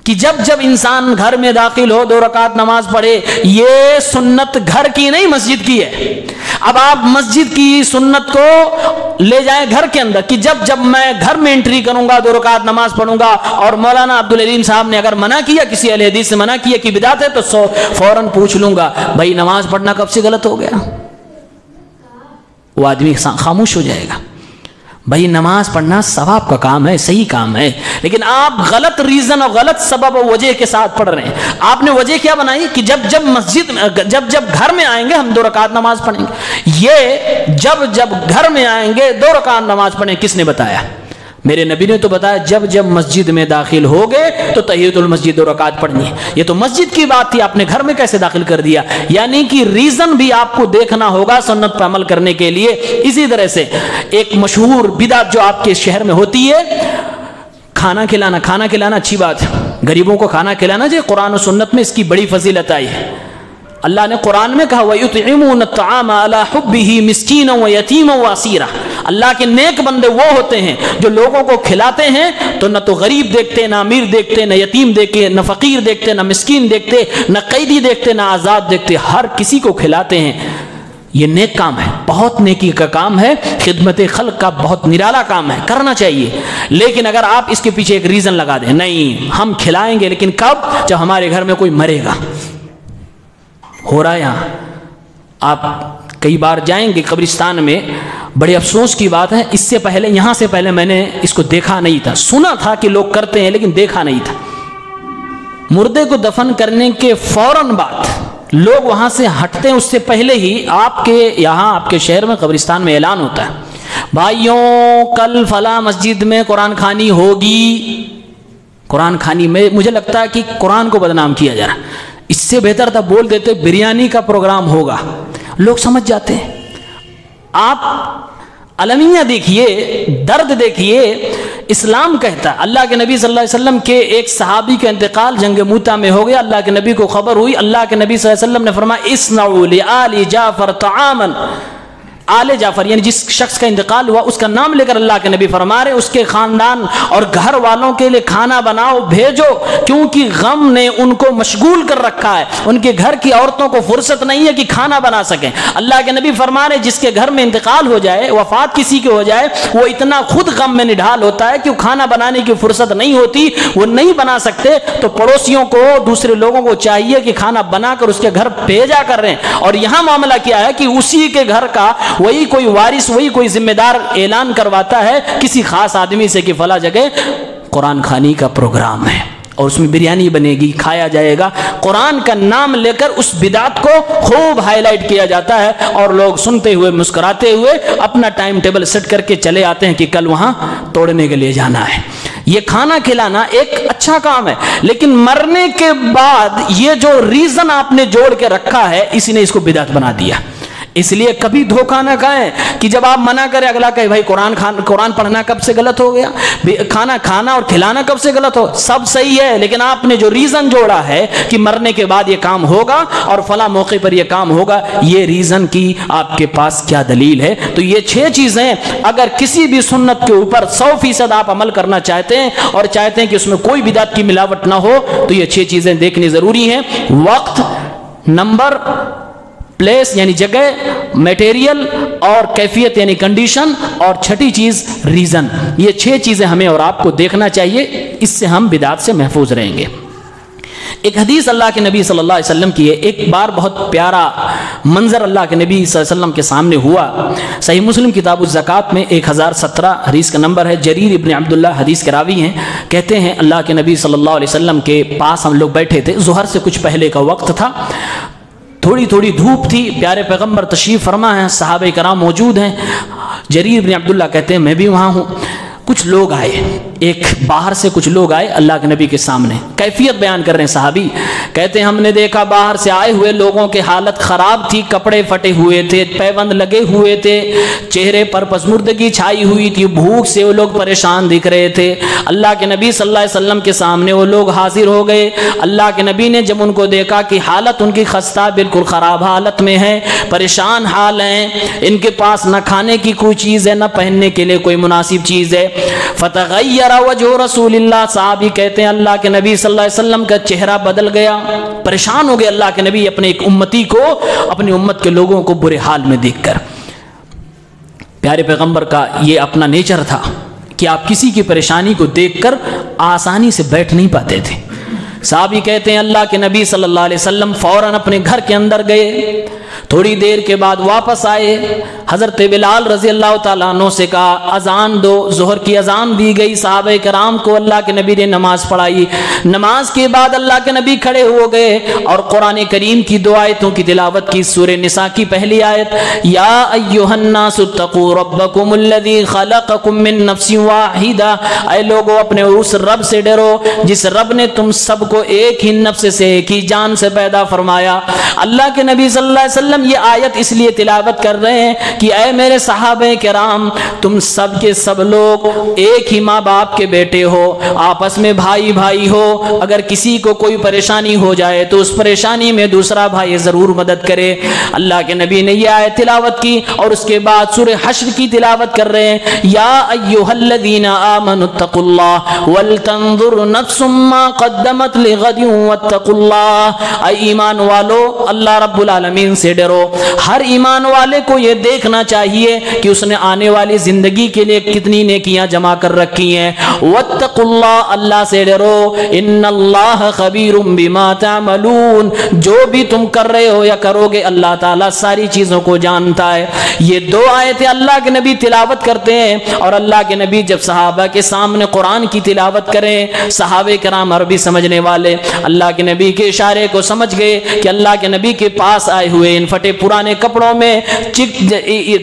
کہ جب جب انسان گھر میں داخل ہو 2 رکعت نماز پڑھے۔ یہ سنت گھر کی نہیں مسجد کی ہے۔ اب آپ مسجد کی سنت کو لے جائیں گھر کے اندر کہ جب جب میں گھر میں انٹری کروں گا 2 رکعت نماز پڑھوں گا، اور مولانا عبدالعلیم صاحب نے اگر منع کیا، کسی اہل حدیث سے منع کیا کہ بدعت ہے، تو فوراً پوچھ لوں گا بھائی نماز پڑھنا کب سے غلط ہو گیا؟ وہ آدمی خاموش ہو جائے گا۔ بھائی نماز پڑھنا ثواب کا کام ہے، صحیح کام ہے، لیکن آپ غلط ریزن اور غلط سبب و وجہ کے ساتھ پڑھ رہے ہیں۔ آپ نے وجہ کیا بنائی کہ جب جب گھر میں آئیں گے ہم 2 رکعت نماز پڑھیں گے۔ یہ جب گھر میں آئیں گے 2 رکعت نماز پڑھیں، کس نے بتایا؟ میرے نبی نے تو بتایا جب جب مسجد میں داخل ہوگے تو تحیۃ المسجد 2 رکعت پڑھنی ہے۔ یہ تو مسجد کی بات تھی، آپ نے گھر میں کیسے داخل کر دیا؟ یعنی کہ ریزن بھی آپ کو دیکھنا ہوگا سنت پر عمل کرنے کے لیے۔ اسی طرح سے ایک مشہور بدعت جو آپ کے شہر میں ہوتی ہے، کھانا کھلانا اچھی بات ہے، غریبوں کو کھانا کھلانا چاہیے. قرآن و سنت میں اس کی بڑی فضیلت آئی ہے. اللہ نے قرآن میں کہا وَيُطْعِمُونَ الطَّعَامَ عَلَىٰ حُبِّهِ مِسْكِينًا وَيَتِيمًا وَأَسِيرًا. اللہ کے نیک بندے وہ ہوتے ہیں جو لوگوں کو کھلاتے ہیں تو نہ تو غریب دیکھتے، نہ امیر دیکھتے، نہ یتیم دیکھتے، نہ فقیر دیکھتے، نہ مسکین دیکھتے، نہ قیدی دیکھتے، نہ آزاد دیکھتے، ہر کسی کو کھلاتے ہیں. یہ نیک کام ہے، بہت نیکی کا کام ہے، خدمت خلق کا بہت نرالا کام ہے، کرنا چاہیے. لیکن اگر آپ اس کے پیچھے ایک ریزن لگا دیں، نہیں ہم کھلائیں گے لیکن کب؟ جب ہمارے گھر میں کوئی مرے گا. ہو رہا ہے یہاں. آپ کئی بار جائیں گے قبرستان میں، بڑے افسوس کی بات ہے، اس سے پہلے، یہاں سے پہلے میں نے اس کو دیکھا نہیں تھا، سنا تھا کہ لوگ کرتے ہیں لیکن دیکھا نہیں تھا. مردے کو دفن کرنے کے فوراً بعد لوگ وہاں سے ہٹتے ہیں، اس سے پہلے ہی آپ کے یہاں، آپ کے شہر میں قبرستان میں اعلان ہوتا ہے، بھائیوں کل فلاں مسجد میں قرآن خوانی ہوگی. قرآن خوانی میں مجھے لگتا ہے کہ قرآن کو بدنام کیا جا رہا ہے. اس سے بہتر تھا بول دیتے بریانی کا پروگرام ہوگا، لوگ سمجھ جاتے ہیں. آپ المیہ دیکھیے، درد دیکھیے. اسلام کہتا ہے، اللہ کے نبی صلی اللہ علیہ وسلم کے ایک صحابی کا انتقال جنگ موتا میں ہو گیا. اللہ کے نبی کو خبر ہوئی، اللہ کے نبی صلی اللہ علیہ وسلم نے فرمایا اصنعوا لآل جعفر طعاما. آل جعفر یعنی جس شخص کا انتقال ہوا اس کا نام لے کر اللہ کے نبی فرما رہے اس کے خاندان اور گھر والوں کے لیے کھانا بناؤ، بھیجو، کیونکہ غم نے ان کو مشغول کر رکھا ہے. ان کے گھر کی عورتوں کو فرصت نہیں ہے کہ کھانا بنا سکیں. اللہ کے نبی فرما رہے جس کے گھر میں انتقال ہو جائے، وفات کسی کے ہو جائے، وہ اتنا خود غم میں نڈھال ہوتا ہے کہ وہ کھانا بنانے کی فرصت نہیں ہوتی، وہ نہیں بنا سکتے، تو پڑوسیوں کو، دوسرے لوگوں کو چاہیے کہ کھانا بنا کر اس کے گھر بھیجا کر رہے ہیں. اور یہاں معاملہ کیا ہے کہ اسی کے گھر کا وہی کوئی وارث، وہی کوئی ذمہ دار اعلان کرواتا ہے کسی خاص آدمی سے کہ فلاں جگہ قرآن خوانی کا پروگرام ہے اور اس میں بریانی بنے گی، کھایا جائے گا. قرآن کا نام لے کر اس بدعت کو خوب ہائی لائٹ کیا جاتا ہے اور لوگ سنتے ہوئے مسکراتے ہوئے اپنا ٹائم ٹیبل سیٹ کر کے چلے آتے ہیں کہ کل وہاں توڑنے کے لیے جانا ہے. یہ کھانا کھلانا ایک اچھا کام ہے، لیکن مرنے کے بعد یہ جو ریزن آپ نے جوڑ کے رکھا ہے اسی نے اس کو بدعت بنا دیا. اس لیے کبھی دھوکہ نہ کھائیں کہ جب آپ منع کریں اگلا کہے بھائی قرآن پڑھنا کب سے غلط ہو گیا، کھانا کھانا اور کھلانا کب سے غلط ہو. سب صحیح ہے، لیکن آپ نے جو ریزن جوڑا ہے کہ مرنے کے بعد یہ کام ہوگا اور فلاں موقع پر یہ کام ہوگا، یہ ریزن کی آپ کے پاس کیا دلیل ہے؟ تو یہ 6 چیزیں اگر کسی بھی سنت کے اوپر 100% آپ عمل کرنا چاہتے ہیں اور چاہتے ہیں کہ اس میں کوئی بدعت کی ملاوٹ نہ ہو تو یہ 6 چیزیں دیکھنی ضروری ہیں. وقت، نمبر، پلیس یعنی جگہ، میٹیریل اور کیفیت یعنی کنڈیشن، اور 6ٹھی چیز ریزن. یہ 6 چیزیں ہمیں اور آپ کو دیکھنا چاہیے، اس سے ہم بدعت سے محفوظ رہیں گے. ایک حدیث اللہ کے نبی صلی اللہ علیہ وسلم کی ہے. ایک بار بہت پیارا منظر اللہ کے نبی صلی اللہ علیہ وسلم کے سامنے ہوا. صحیح مسلم کتاب الزکوٰۃ میں 1017 حدیث کا نمبر ہے. جریر ابن عبداللہ حدیث کے راوی ہیں، کہتے ہیں اللہ کے نبی صلی اللہ علیہ وسلم کے پاس ہم لوگ بیٹھے تھے. ظہر سے کچھ پہلے کا وقت تھا، تھوڑی تھوڑی دھوپ تھی. پیارے پیغمبر تشریف فرما ہیں، صحابہ کرام موجود ہیں. جریر بن عبداللہ کہتے ہیں میں بھی وہاں ہوں. کچھ لوگ آئے، ایک باہر سے کچھ لوگ آئے اللہ کے نبی کے سامنے. کیفیت بیان کر رہے ہیں صحابی، کہتے ہیں ہم نے دیکھا باہر سے آئے ہوئے لوگوں کی حالت خراب تھی، کپڑے پھٹے ہوئے تھے، پیبند لگے ہوئے تھے، چہرے پر پسمردگی چھائی ہوئی تھی، بھوک سے وہ لوگ پریشان دکھ رہے تھے. اللہ کے نبی صلی اللہ علیہ وسلم کے سامنے وہ لوگ حاضر ہو گئے. اللہ کے نبی نے جب ان کو دیکھا کہ حالت ان کی خستہ، بالکل خراب حالت میں ہے، پریشان حال ہیں، ان کے پاس نہ کھانے کی کوئی چیز ہے، نہ پہننے کے لیے کوئی مناسب چیز ہے. فتغیر وجہ رسول اللہ، صحابی کہتے ہیں اللہ کے نبی صلی اللہ علیہ وسلم کا چہرہ بدل گیا، پریشان ہو گئے اللہ کے نبی اپنے ایک امتی کو، اپنی امت کے لوگوں کو برے حال میں دیکھ کر. پیارے پیغمبر کا یہ اپنا نیچر تھا کہ آپ کسی کی پریشانی کو دیکھ کر آسانی سے بیٹھ نہیں پاتے تھے. صحابی کہتے ہیں اللہ کے نبی صلی اللہ علیہ وسلم فوراً اپنے گھر کے اندر گئے. تھوڑی دیر کے بعد واپس آئے. حضرت بلال رضی اللہ تعالیٰ عنہ سے کہا اذان دو. ظہر کی اذان دی گئی. صحابہ کرام کو اللہ کے نبی نے نماز پڑھائی. نماز کے بعد اللہ کے نبی کھڑے ہو گئے اور قرآن کریم کی 2 آیتوں کی تلاوت کی. سورہ نساء کی پہلی آیت، یا ایھا الناس اتقوا ربکم الذی خلقکم من نفس واحدہ، اے لوگو اپنے اس رب سے ڈرو جس رب نے تم سب کو ایک ہی نفس سے، ایک ہی جان سے پیدا فرمایا. اللہ کے نبی صلی اللہ علیہ وسلم یہ آیت اس لیے تلاوت کر رہے ہیں کہ اے میرے صحابہ کرام تم سب کے سب لوگ ایک ہی ماں باپ کے بیٹے ہو، آپس میں بھائی بھائی ہو، اگر کسی کو کوئی پریشانی ہو جائے تو اس پریشانی میں دوسرا بھائی ضرور مدد کرے۔ اللہ کے نبی نے یہ آیت تلاوت کی اور اس کے بعد سورہ حشر کی تلاوت کر رہے ہیں، یا ایھا الذین آمنوا اتقوا اللہ ولتنظر نفس ما قدمت لغد واتقوا اللہ۔ اے ایمان والو اللہ رب العالمین سے ڈرو۔ ہر ایمان والے کو یہ دیکھنا چاہیے کہ اس نے آنے والی زندگی کے لیے کتنی نیکیاں جمع کر رکھی ہیں۔ واتقوا اللہ، اللہ سے ڈرو، ان اللہ خبیر بما تعملون، جو بھی تم کر رہے ہو یا کرو گے اللہ تعالیٰ ساری چیزوں کو جانتا ہے۔ یہ دو آیتیں اللہ کے نبی تلاوت کرتے ہیں، اور اللہ کے نبی جب صحابہ کے سامنے قرآن کی تلاوت کریں، صحابہ کرام عربی سمجھنے والے اللہ کے نبی کے اشارے کو سمجھ گئے کہ اللہ کے نبی کے پاس آئے ہوئے ان پھٹے پرانے کپڑوں میں،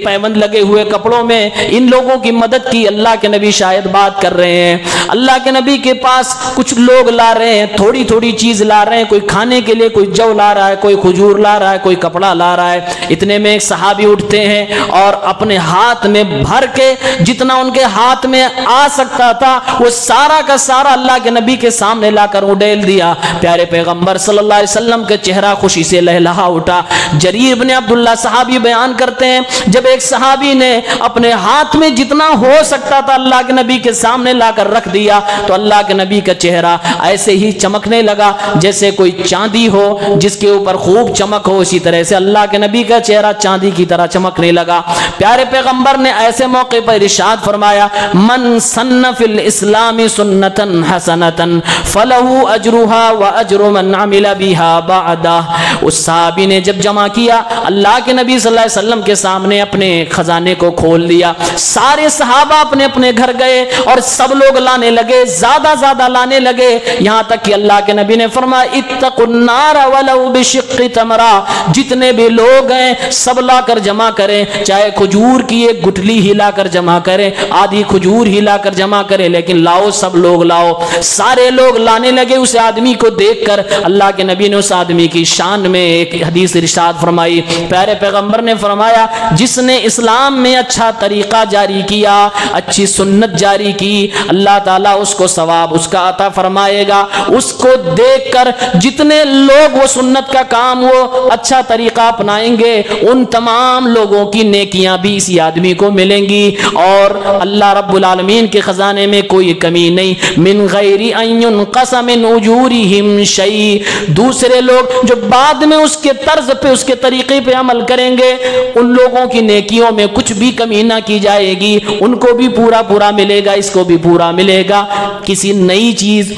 پیوند لگے ہوئے کپڑوں میں ان لوگوں کی مدد کی اللہ کے نبی شاید بات کر رہے ہیں۔ اللہ کے نبی کے پاس کچھ لوگ لا رہے ہیں، تھوڑی تھوڑی چیز لا رہے ہیں، کوئی کھانے کے لیے کوئی جو لا رہا ہے، کوئی کھجور لا رہا ہے، کوئی کپڑا لا رہا ہے۔ اتنے میں ایک صحابی اٹھتے ہیں اور اپنے ہاتھ میں بھر کے جتنا ان کے ہاتھ میں آ سکتا تھا وہ سارا کا سارا اللہ کے نبی کے سامنے لا کر اڈیل دیا۔ پیارے پیغمبر صلی اللہ علیہ وسلم کا چہرہ خوشی سے لہلہا اٹھا۔ جریر بن عبداللہ صحابی بیان کرتے ہیں جب ایک صحابی نے اپنے ہاتھ میں جتنا ہو سکتا تھا اللہ کے نبی کے سامنے لا کر رکھ دیا تو اللہ کے نبی کا چہرہ ایسے ہی چمکنے لگا جیسے کوئی چاندی ہو جس کے اوپر خوب چمک ہو، اسی طرح سے اللہ کے نبی کا چہرہ چاندی کی طرح چمکنے لگا۔ پیارے پیغمبر نے ایسے موقع پر ارشاد فرمایا، من سن فی الاسلام سنتا حسنتا فلہ اجرها واجر من عمل بها بعدہ۔ اس صحابی نے جب جمع کیا اللہ کے نبی صلی اللہ علیہ وسلم کے سامنے اپنے خزانے کو کھول دیا، سارے صحابہ اپنے اپنے گھر گئے اور سب لوگ لانے لگے، زیادہ زیادہ لانے لگے، یہاں تک کہ اللہ کے نبی نے فرمایا اتقوا النار ولو بشق تمرہ، جتنے بھی لوگ ہیں سب لا کر جمع کریں، چاہے کھجور کی ایک گٹھلی ہی لا کر جمع کریں، آدھی کھجور ہی لا کر جمع کریں، لیکن لاؤ سب لوگ لاؤ۔ سارے لوگ لانے لگے۔ اس آدمی کو دیکھ کر اللہ کے نبی نے اس آدمی کی شان میں ایک حدیث ارشاد فرمائی۔ پیارے پیغمبر نے فرمایا جس نے اسلام میں اچھا طریقہ جاری کیا، اچھی سنت جاری کی، اللہ تعالیٰ اس کو ثواب اس کا عطا فرمائے گا۔ اس کو دیکھ کر جتنے لوگ وہ سنت کا کام وہ اچھا طریقہ اپنائیں گے ان تمام لوگوں کی نیکیاں بھی اسی آدمی کو ملیں گی، اور اللہ رب العالمین کے خزانے میں کوئی کمی نہیں۔ من غیر ان ينقص من اجورهم شيء، دوسرے لوگ جو بعد میں اس کے طرز پہ اس کے طریقے پہ عمل کریں گے ان لوگوں کی نیکیوں میں کچھ بھی کمی نہ کی جائے گی، ان کو بھی پورا پورا ملے گا، اس کو بھی پورا ملے گا۔ کسی نئی چیز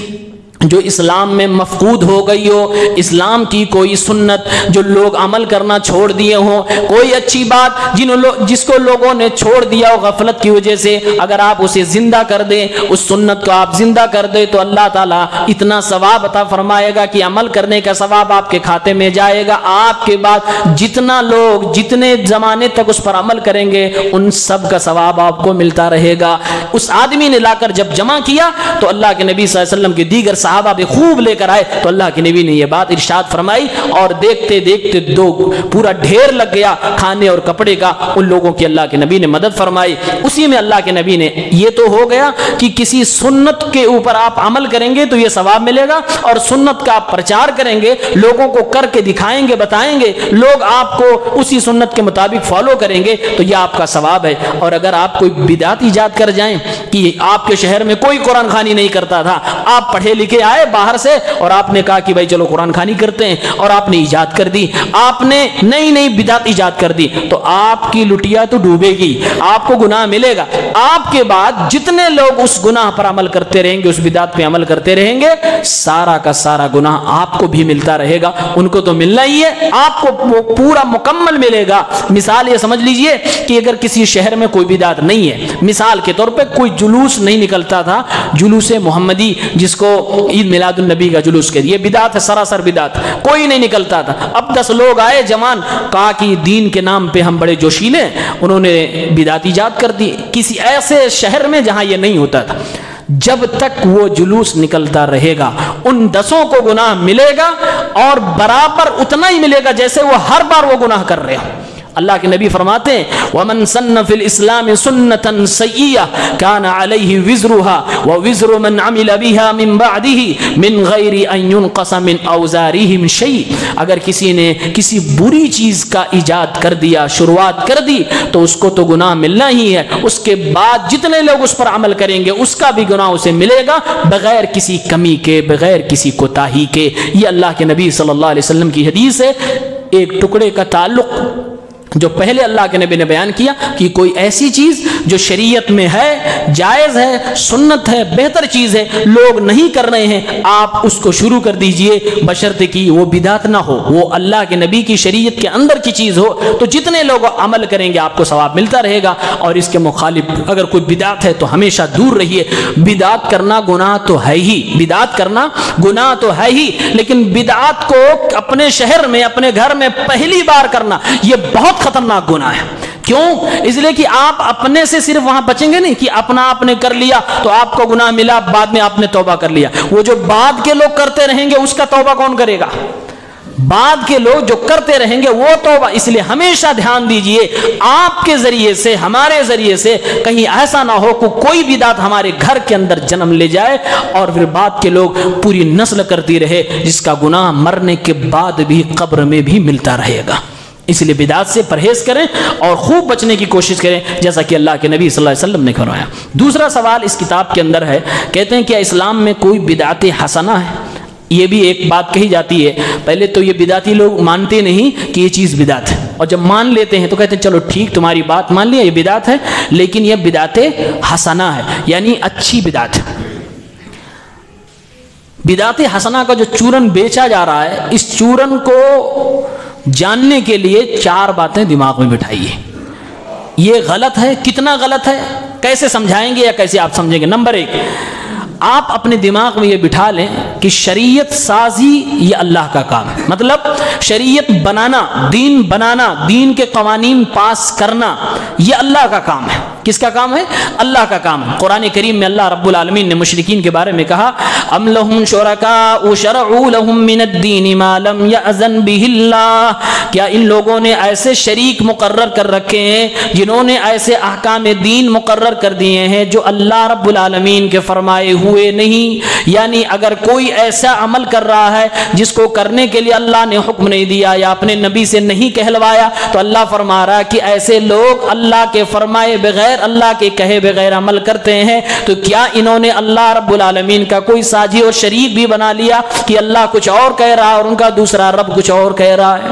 جو اسلام میں مفقود ہو گئی ہو، اسلام کی کوئی سنت جو لوگ عمل کرنا چھوڑ دیے ہوں، کوئی اچھی بات جس کو لوگوں نے چھوڑ دیا ہو غفلت کی وجہ سے، اگر آپ اسے زندہ کر دیں، اس سنت کو آپ زندہ کر دیں تو اللہ تعالیٰ اتنا ثواب عطا فرمائے گا کہ عمل کرنے کا ثواب آپ کے کھاتے میں جائے گا۔ آپ کے بعد جتنا لوگ جتنے زمانے تک اس پر عمل کریں گے ان سب کا ثواب آپ کو ملتا رہے گا۔ اس آدمی نے لا کر جب جمع کیا تو اللہ کے نبی صلی اللہ علیہ وسلم کے دیگر صحابہ بھی خوب لے کر آئے تو اللہ کے نبی نے یہ بات ارشاد فرمائی، اور دیکھتے دیکھتے پورا ڈھیر لگ گیا کھانے اور کپڑے کا۔ ان لوگوں کی اللہ کے نبی نے مدد فرمائی۔ اسی میں اللہ کے نبی نے یہ تو ہو گیا کہ کسی سنت کے اوپر آپ عمل کریں گے تو یہ ثواب ملے گا، اور سنت کا آپ پرچار کریں گے، لوگوں کو کر کے دکھائیں گے، بتائیں گے، لوگ آپ کو اسی سنت کے مطابق فالو کریں گے تو یہ آپ کا ثواب ہے۔ اور اگر آپ کوئی بدعت ایجاد کر جائیں کہ آپ کے شہر میں کوئی قرآن خوانی نہیں کرتا تھا، آپ پڑھے لکھے آئے باہر سے اور آپ نے کہا کہ بھائی چلو قرآن خوانی کرتے ہیں، اور آپ نے ایجاد کر دی، آپ نے نئی نئی بدعت ایجاد کر دی تو آپ کی لٹیا تو ڈوبے گی، آپ کو گناہ ملے گا۔ آپ کے بعد جتنے لوگ اس گناہ پر عمل کرتے رہیں گے، اس بدعت پہ عمل کرتے رہیں گے، سارا کا سارا گناہ آپ کو بھی ملتا رہے گا۔ ان کو تو ملنا ہی ہے، آپ کو پورا مکمل ملے گا۔ مثال یہ سمجھ لیجئے کہ اگر کسی شہر میں کوئی بدعت نہیں ہے، مثال کے طور پہ کوئی جلوس نہیں نکلتا تھا، جلوس محمدی جس کو عید میلاد النبی کا جلوس کے، یہ بدعت ہے، سراسر بدعت، کوئی نہیں نکلتا تھا۔ اب 10 لوگ آئے جوان، کہا کہ دین کے نام پہ ہم بڑے جوشیلے، انہوں نے بدعت ایجاد کر دی کسی ایسے شہر میں جہاں یہ نہیں ہوتا تھا۔ جب تک وہ جلوس نکلتا رہے گا ان 10 کو گناہ ملے گا، اور برابر اتنا ہی ملے گا جیسے وہ ہر بار وہ گناہ کر رہے ہو۔ اللہ کے نبی فرماتے ہیں وَمَن سَنَّ فِي الْإِسْلَامِ سُنَّةً سَيِّئَةً كَانَ عَلَيْهِ وِزْرُهَا وَوِزْرُ مَنْ عَمِلَ بِهَا مِنْ بَعْدِهِ مِنْ غَيْرِ أَنْ يُنْقَصَ مِنْ أَوْزَارِهِمْ شَيْءٍ. اگر کسی نے کسی بری چیز کا ایجاد کر دیا، شروعات کر دی، تو اس کو تو گناہ ملنا ہی ہے، اس کے بعد جتنے لوگ اس پر عمل کریں گے اس کا بھی گناہ اسے ملے گا، بغیر کسی کمی کے، بغیر کسی کوتاہی کے. یہ اللہ کے نبی صلی اللہ علیہ وسلم کی حدیث ہے. ایک ٹکڑے کا تعلق جو پہلے اللہ کے نبی نے بیان کیا کہ کوئی ایسی چیز جو شریعت میں ہے، جائز ہے، سنت ہے، بہتر چیز ہے، لوگ نہیں کر رہے ہیں، آپ اس کو شروع کر دیجئے، بشرط کہ وہ بدعت نہ ہو، وہ اللہ کے نبی کی شریعت کے اندر کی چیز ہو. تو جتنے لوگ عمل کریں گے آپ کو ثواب ملتا رہے گا. اور اس کے مخالف اگر کوئی بدعت ہے تو ہمیشہ دور رہیے. بدعت کرنا گناہ تو ہے ہی، بدعت کرنا گناہ تو ہے ہی، لیکن بدعت کو اپنے شہر میں، اپنے گھر میں پہلی بار کرنا یہ بہت خطرناک گناہ ہے. کیوں؟ اس لیے کہ آپ اپنے سے صرف وہاں بچیں گے نہیں کہ اپنا آپ نے کر لیا تو آپ کو گناہ ملا، بعد میں آپ نے توبہ کر لیا. وہ جو بعد کے لوگ کرتے رہیں گے اس کا توبہ کون کرے گا؟ بعد کے لوگ جو کرتے رہیں گے وہ توبہ. اس لیے ہمیشہ دھیان دیجئے آپ کے ذریعے سے، ہمارے ذریعے سے کہیں ایسا نہ ہو کہ کوئی بدعت ہمارے گھر کے اندر جنم لے جائے اور پھر بعد کے لوگ پوری نسل کرتی رہے جس کا گناہ مرنے کے بعد بھی قبر میں بھی ملتا رہے گا. اس لیے بدعات سے پرہیز کریں اور خوب بچنے کی کوشش کریں جیسا کہ اللہ کے نبی صلی اللہ علیہ وسلم نے فرمایا. دوسرا سوال اس کتاب کے اندر ہے، کہتے ہیں کیا اسلام میں کوئی بدعت حسنہ ہے؟ یہ بھی ایک بات کہی جاتی ہے. پہلے تو یہ بدعتی لوگ مانتے نہیں کہ یہ چیز بدعت ہے، اور جب مان لیتے ہیں تو کہتے ہیں چلو ٹھیک تمہاری بات مان لیا، یہ بدعت ہے، لیکن یہ بدعت حسنہ ہے، یعنی اچھی بدعت ہے. بدعت حسنہ کا جو چورن بیچا جا رہا ہے، اس چورن کو جاننے کے لیے 4 باتیں دماغ میں بٹھائیے. یہ غلط ہے، کتنا غلط ہے، کیسے سمجھائیں گے یا کیسے آپ سمجھیں گے. نمبر 1، آپ اپنے دماغ میں یہ بٹھا لیں کہ شریعت سازی یہ اللہ کا کام ہے. مطلب شریعت بنانا، دین کے قوانین پاس کرنا یہ اللہ کا کام ہے. کس کا کام ہے؟ اللہ کا کام ہے. قرآن کریم میں اللہ رب العالمین نے مشرکین کے بارے میں کہا ام لہم شرکاء شرعوا لہم من الدین ما لم یأذن بہ اللہ. کیا ان لوگوں نے ایسے شریک مقرر کر رکھے ہیں جنہوں نے ایسے احکام دین مقرر کر دیے ہیں جو اللہ رب العالمین کے فرمائے ہوئے نہیں. یعنی اگر کوئی ایسا عمل کر رہا ہے جس کو کرنے کے لیے اللہ نے حکم نہیں دیا یا اپنے نبی سے نہیں کہلوایا، تو اللہ فرما رہا ہے کہ ایسے لوگ اللہ کے فرمائے بغیر، اللہ کے کہے بغیر عمل کرتے ہیں. تو کیا انہوں نے اللہ رب العالمین کا کوئی ساجی اور شریک بھی بنا لیا کہ اللہ کچھ اور کہہ رہا اور ان کا دوسرا رب کچھ اور کہہ رہا ہے؟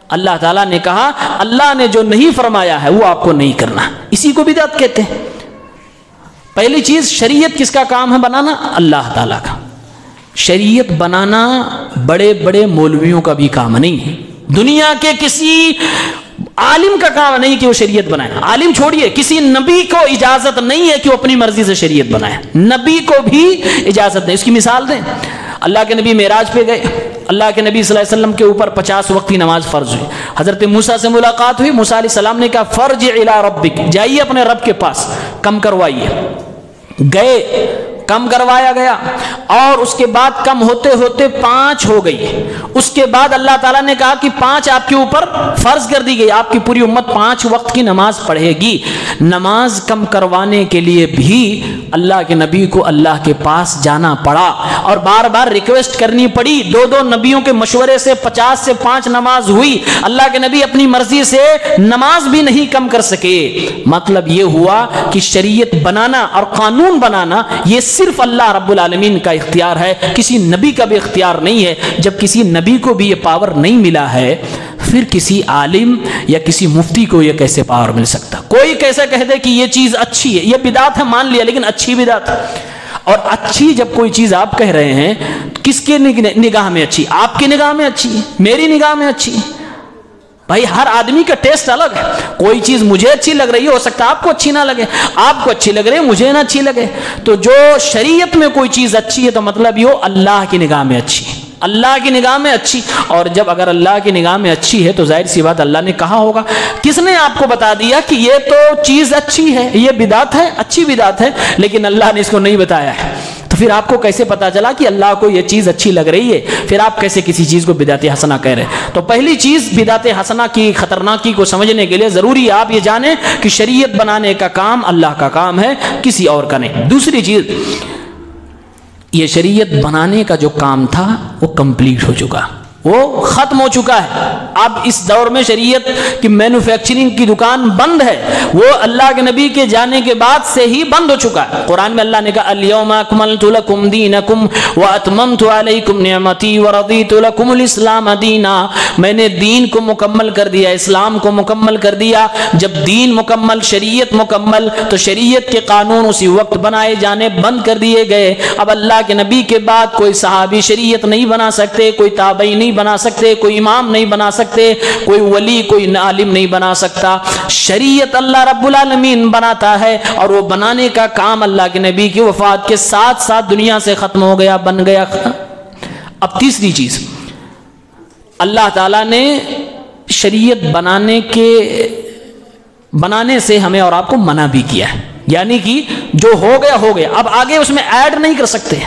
اللہ تعالیٰ نے کہا اللہ نے جو نہیں فرمایا ہے وہ آپ کو نہیں کرنا. اسی کو بدعت کہتے ہیں. پہلی چیز، شریعت کس کا کام ہے بنانا؟ اللہ تعالیٰ کا. شریعت بنانا بڑے بڑے مولویوں کا بھی کام نہیں ہے، دنیا کے کسی عالم کا کام نہیں کہ وہ شریعت بنائے. عالم چھوڑیے، کسی نبی کو اجازت نہیں ہے کہ وہ اپنی مرضی سے شریعت بنائے. نبی کو بھی اجازت نہیں. اس کی مثال دیں، اللہ کے نبی معراج پہ گئے، اللہ کے نبی صلی اللہ علیہ وسلم کے اوپر 50 وقت کی نماز فرض ہوئی. حضرت موسیٰ سے ملاقات ہوئی، موسیٰ علیہ السلام نے کہا فرجع الی ربک، جائیے اپنے رب کے پاس، کم کروائیے. گئے، کم کروایا گیا، اور اس کے بعد کم ہوتے ہوتے 5 ہو گئی. اس کے بعد اللہ تعالیٰ نے کہا کہ 5 آپ کے اوپر فرض کر دی گئی، آپ کی پوری امت 5 وقت کی نماز پڑھے گی. نماز کم کروانے کے لیے بھی اللہ کے نبی کو اللہ کے پاس جانا پڑا اور بار بار ریکویسٹ کرنی پڑی. 2 نبیوں کے مشورے سے 50 سے 5 نماز ہوئی. اللہ کے نبی اپنی مرضی سے نماز بھی نہیں کم کر سکے. مطلب یہ ہوا کہ شریعت بنانا اور قانون بنانا یہ صرف اللہ رب العالمین کا اختیار ہے، کسی نبی کا بھی اختیار نہیں ہے. جب کسی نبی کو بھی یہ پاور نہیں ملا ہے، پھر کسی عالم یا کسی مفتی کو یہ کیسے پاور مل سکتا؟ کوئی کیسے کہہ دے کہ یہ چیز اچھی ہے، یہ بدعت ہے مان لیا، لیکن اچھی بدعت. اور اچھی جب کوئی چیز آپ کہہ رہے ہیں، کس کے نگاہ میں اچھی؟ آپ کی نگاہ میں اچھی ہے، میری نگاہ میں اچھی ہے. بھائی ہر آدمی کا ٹیسٹ الگ ہے. کوئی چیز مجھے اچھی لگ رہی ہے، ہو سکتا ہے آپ کو اچھی نہ لگے، آپ کو اچھی لگ رہی ہے مجھے نہ اچھی لگے. تو جو شریعت میں کوئی چیز اچھی ہے تو مطلب یہ اللہ کی نگاہ میں اچھی ہے، اللہ کی نگاہ میں اچھی. اور جب اگر اللہ کی نگاہ میں اچھی ہے تو ظاہر سی بات اللہ نے کہا ہوگا. کس نے آپ کو بتا دیا کہ یہ تو چیز اچھی ہے، یہ بدعت ہے، اچھی بدعت ہے، لیکن اللہ نے اس کو نہیں بتایا ہے؟ تو پھر آپ کو کیسے پتا چلا کہ اللہ کو یہ چیز اچھی لگ رہی ہے؟ پھر آپ کیسے کسی چیز کو بدعت حسنہ کہہ رہے ہیں؟ تو پہلی چیز بدعت حسنہ کی خطرناکی کو سمجھنے کے لیے ضروری ہے آپ یہ جانیں کہ شریعت بنانے کا کام اللہ کا کام ہے، کسی اور کا نہیں۔ دوسری چیز، یہ شریعت بنانے کا جو کام تھا وہ کمپلیٹ ہو چکا، وہ ختم ہو چکا ہے۔ اب اس دور میں شریعت کی مینوفیکچرنگ کی دکان بند ہے، وہ اللہ کے نبی کے جانے کے بعد سے ہی بند ہو چکا ہے۔ قرآن میں اللہ نے کہا الیوم اکملت لکم دینکم واتممت علیکم نعمتی ورضیت لکم الاسلام دینا، میں نے دین کو مکمل کر دیا، اسلام کو مکمل کر دیا۔ جب دین مکمل، شریعت مکمل، تو شریعت کے قانون اسی وقت بنائے جانے بند کر دیے گئے۔ اب اللہ کے نبی کے بعد کوئی صحابی شریعت نہیں بنا سکتے، کوئی تابعی نہیں بنا سکتے، کوئی امام نہیں بنا سکتے، کوئی ولی، کوئی عالم نہیں بنا سکتا۔ شریعت اللہ رب العالمین بناتا ہے، اور وہ بنانے کا کام اللہ کے نبی کی وفات کے ساتھ ساتھ دنیا سے ختم ہو گیا، بن گیا۔ اب تیسری چیز، اللہ تعالیٰ نے شریعت بنانے سے ہمیں اور آپ کو منع بھی کیا ہے، یعنی کہ جو ہو گیا ہو گیا، اب آگے اس میں ایڈ نہیں کر سکتے،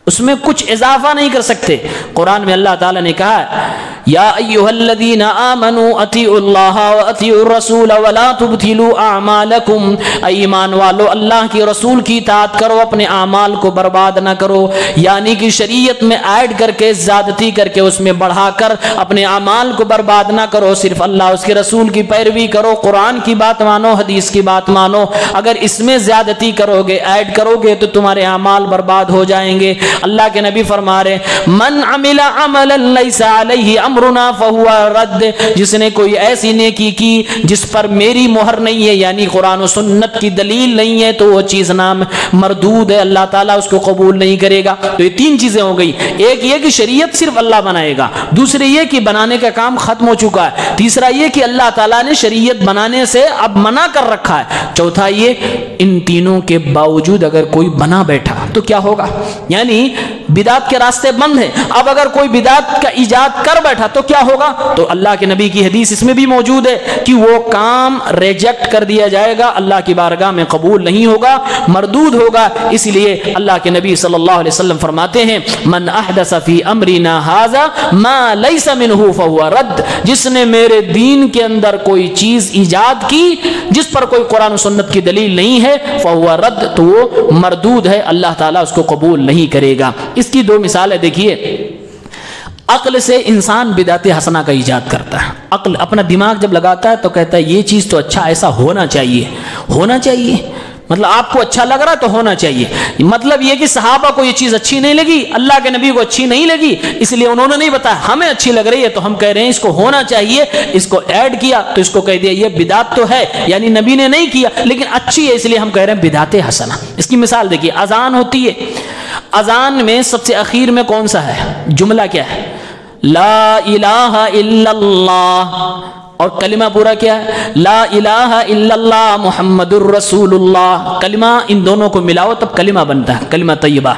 اس میں کچھ اضافہ نہیں کر سکتے۔ قرآن میں اللہ تعالیٰ نے کہا یا ایھا الذین آمنوا اطیعوا اللہ واطیعوا الرسول ولا تبطلوا اعمالکم، اے ایمان والو اللہ کی رسول کی اطاعت کرو، اپنے اعمال کو برباد نہ کرو۔ یعنی کہ شریعت میں ایڈ کر کے، زیادتی کر کے، اس میں بڑھا کر اپنے اعمال کو برباد نہ کرو، صرف اللہ اس کے رسول کی پیروی کرو، قرآن کی بات مانو، حدیث کی بات مانو۔ اگر اس میں زیادتی کرو گے، ایڈ کرو گے، تو تمہارے اعمال برباد ہو جائیں گے۔ اللہ کے نبی فرما رہے من عمل عملا لیس علیہ امرنا فہو رد، جس نے کوئی ایسی نیکی کی جس پر میری مہر نہیں ہے، یعنی قرآن و سنت کی دلیل نہیں ہے، تو وہ چیز نام مردود ہے، اللہ تعالیٰ اس کو قبول نہیں کرے گا۔ تو یہ تین چیزیں ہو گئی، ایک یہ کہ شریعت صرف اللہ بنائے گا، دوسرے یہ کہ بنانے کا کام ختم ہو چکا ہے، تیسرا یہ کہ اللہ تعالیٰ نے شریعت بنانے سے اب منع کر رکھا ہے، چوتھا یہ ان تینوں کے باوجود اگر کوئی بنا بیٹھا تو کیا ہوگا؟ یعنی بدعت کے راستے بند ہیں، اب اگر کوئی بدعت کا ایجاد کر بیٹھا تو کیا ہوگا؟ تو اللہ کے نبی کی حدیث اس میں بھی موجود ہے کہ وہ کام ریجیکٹ کر دیا جائے گا، اللہ کی بارگاہ میں قبول نہیں ہوگا، مردود ہوگا۔ اس لیے اللہ کے نبی صلی اللہ علیہ وسلم فرماتے ہیں من احدث فی امرنا ھذا ما لیس منہ فہو رد، جس نے میرے دین کے اندر کوئی چیز ایجاد کی جس پر کوئی قرآن و سنت کی دلیل نہیں ہے، فہو رد، تو وہ مردود ہے، اللہ تعالیٰ اس کو قبول نہیں کرے گا۔ اس کی دو مثالیں دیکھیے۔ عقل سے انسان بدعت حسنہ کا ایجاد کرتا ہے، عقل اپنا دماغ جب لگاتا ہے تو کہتا ہے یہ چیز تو اچھا، ایسا ہونا چاہیے، ہونا چاہیے، مطلب آپ کو اچھا لگ رہا تو ہونا چاہیے۔ مطلب یہ کہ صحابہ کو یہ چیز اچھی نہیں لگی، اللہ کے نبی کو اچھی نہیں لگی، اس لیے انہوں نے نہیں بتایا، ہمیں اچھی لگ رہی ہے تو ہم کہہ رہے ہیں اس کو ہونا چاہیے، اس کو ایڈ کیا تو اس کو کہہ دیا یہ بدعت تو ہے، یعنی نبی نے نہیں کیا لیکن اچھی ہے اس لیے ہم کہہ رہے ہیں بدعت حسنہ۔ اس کی مثال دیکھیے، اذان ہوتی ہے، اذان میں سب سے اخیر میں کون سا ہے جملہ؟ کیا ہے؟ لا الہ الا اللہ، اور کلمہ پورا کیا ہے؟ لا الہ الا اللہ محمد الرسول اللہ۔ کلمہ ان دونوں کو ملاؤ تب کلمہ بنتا ہے، کلمہ طیبہ۔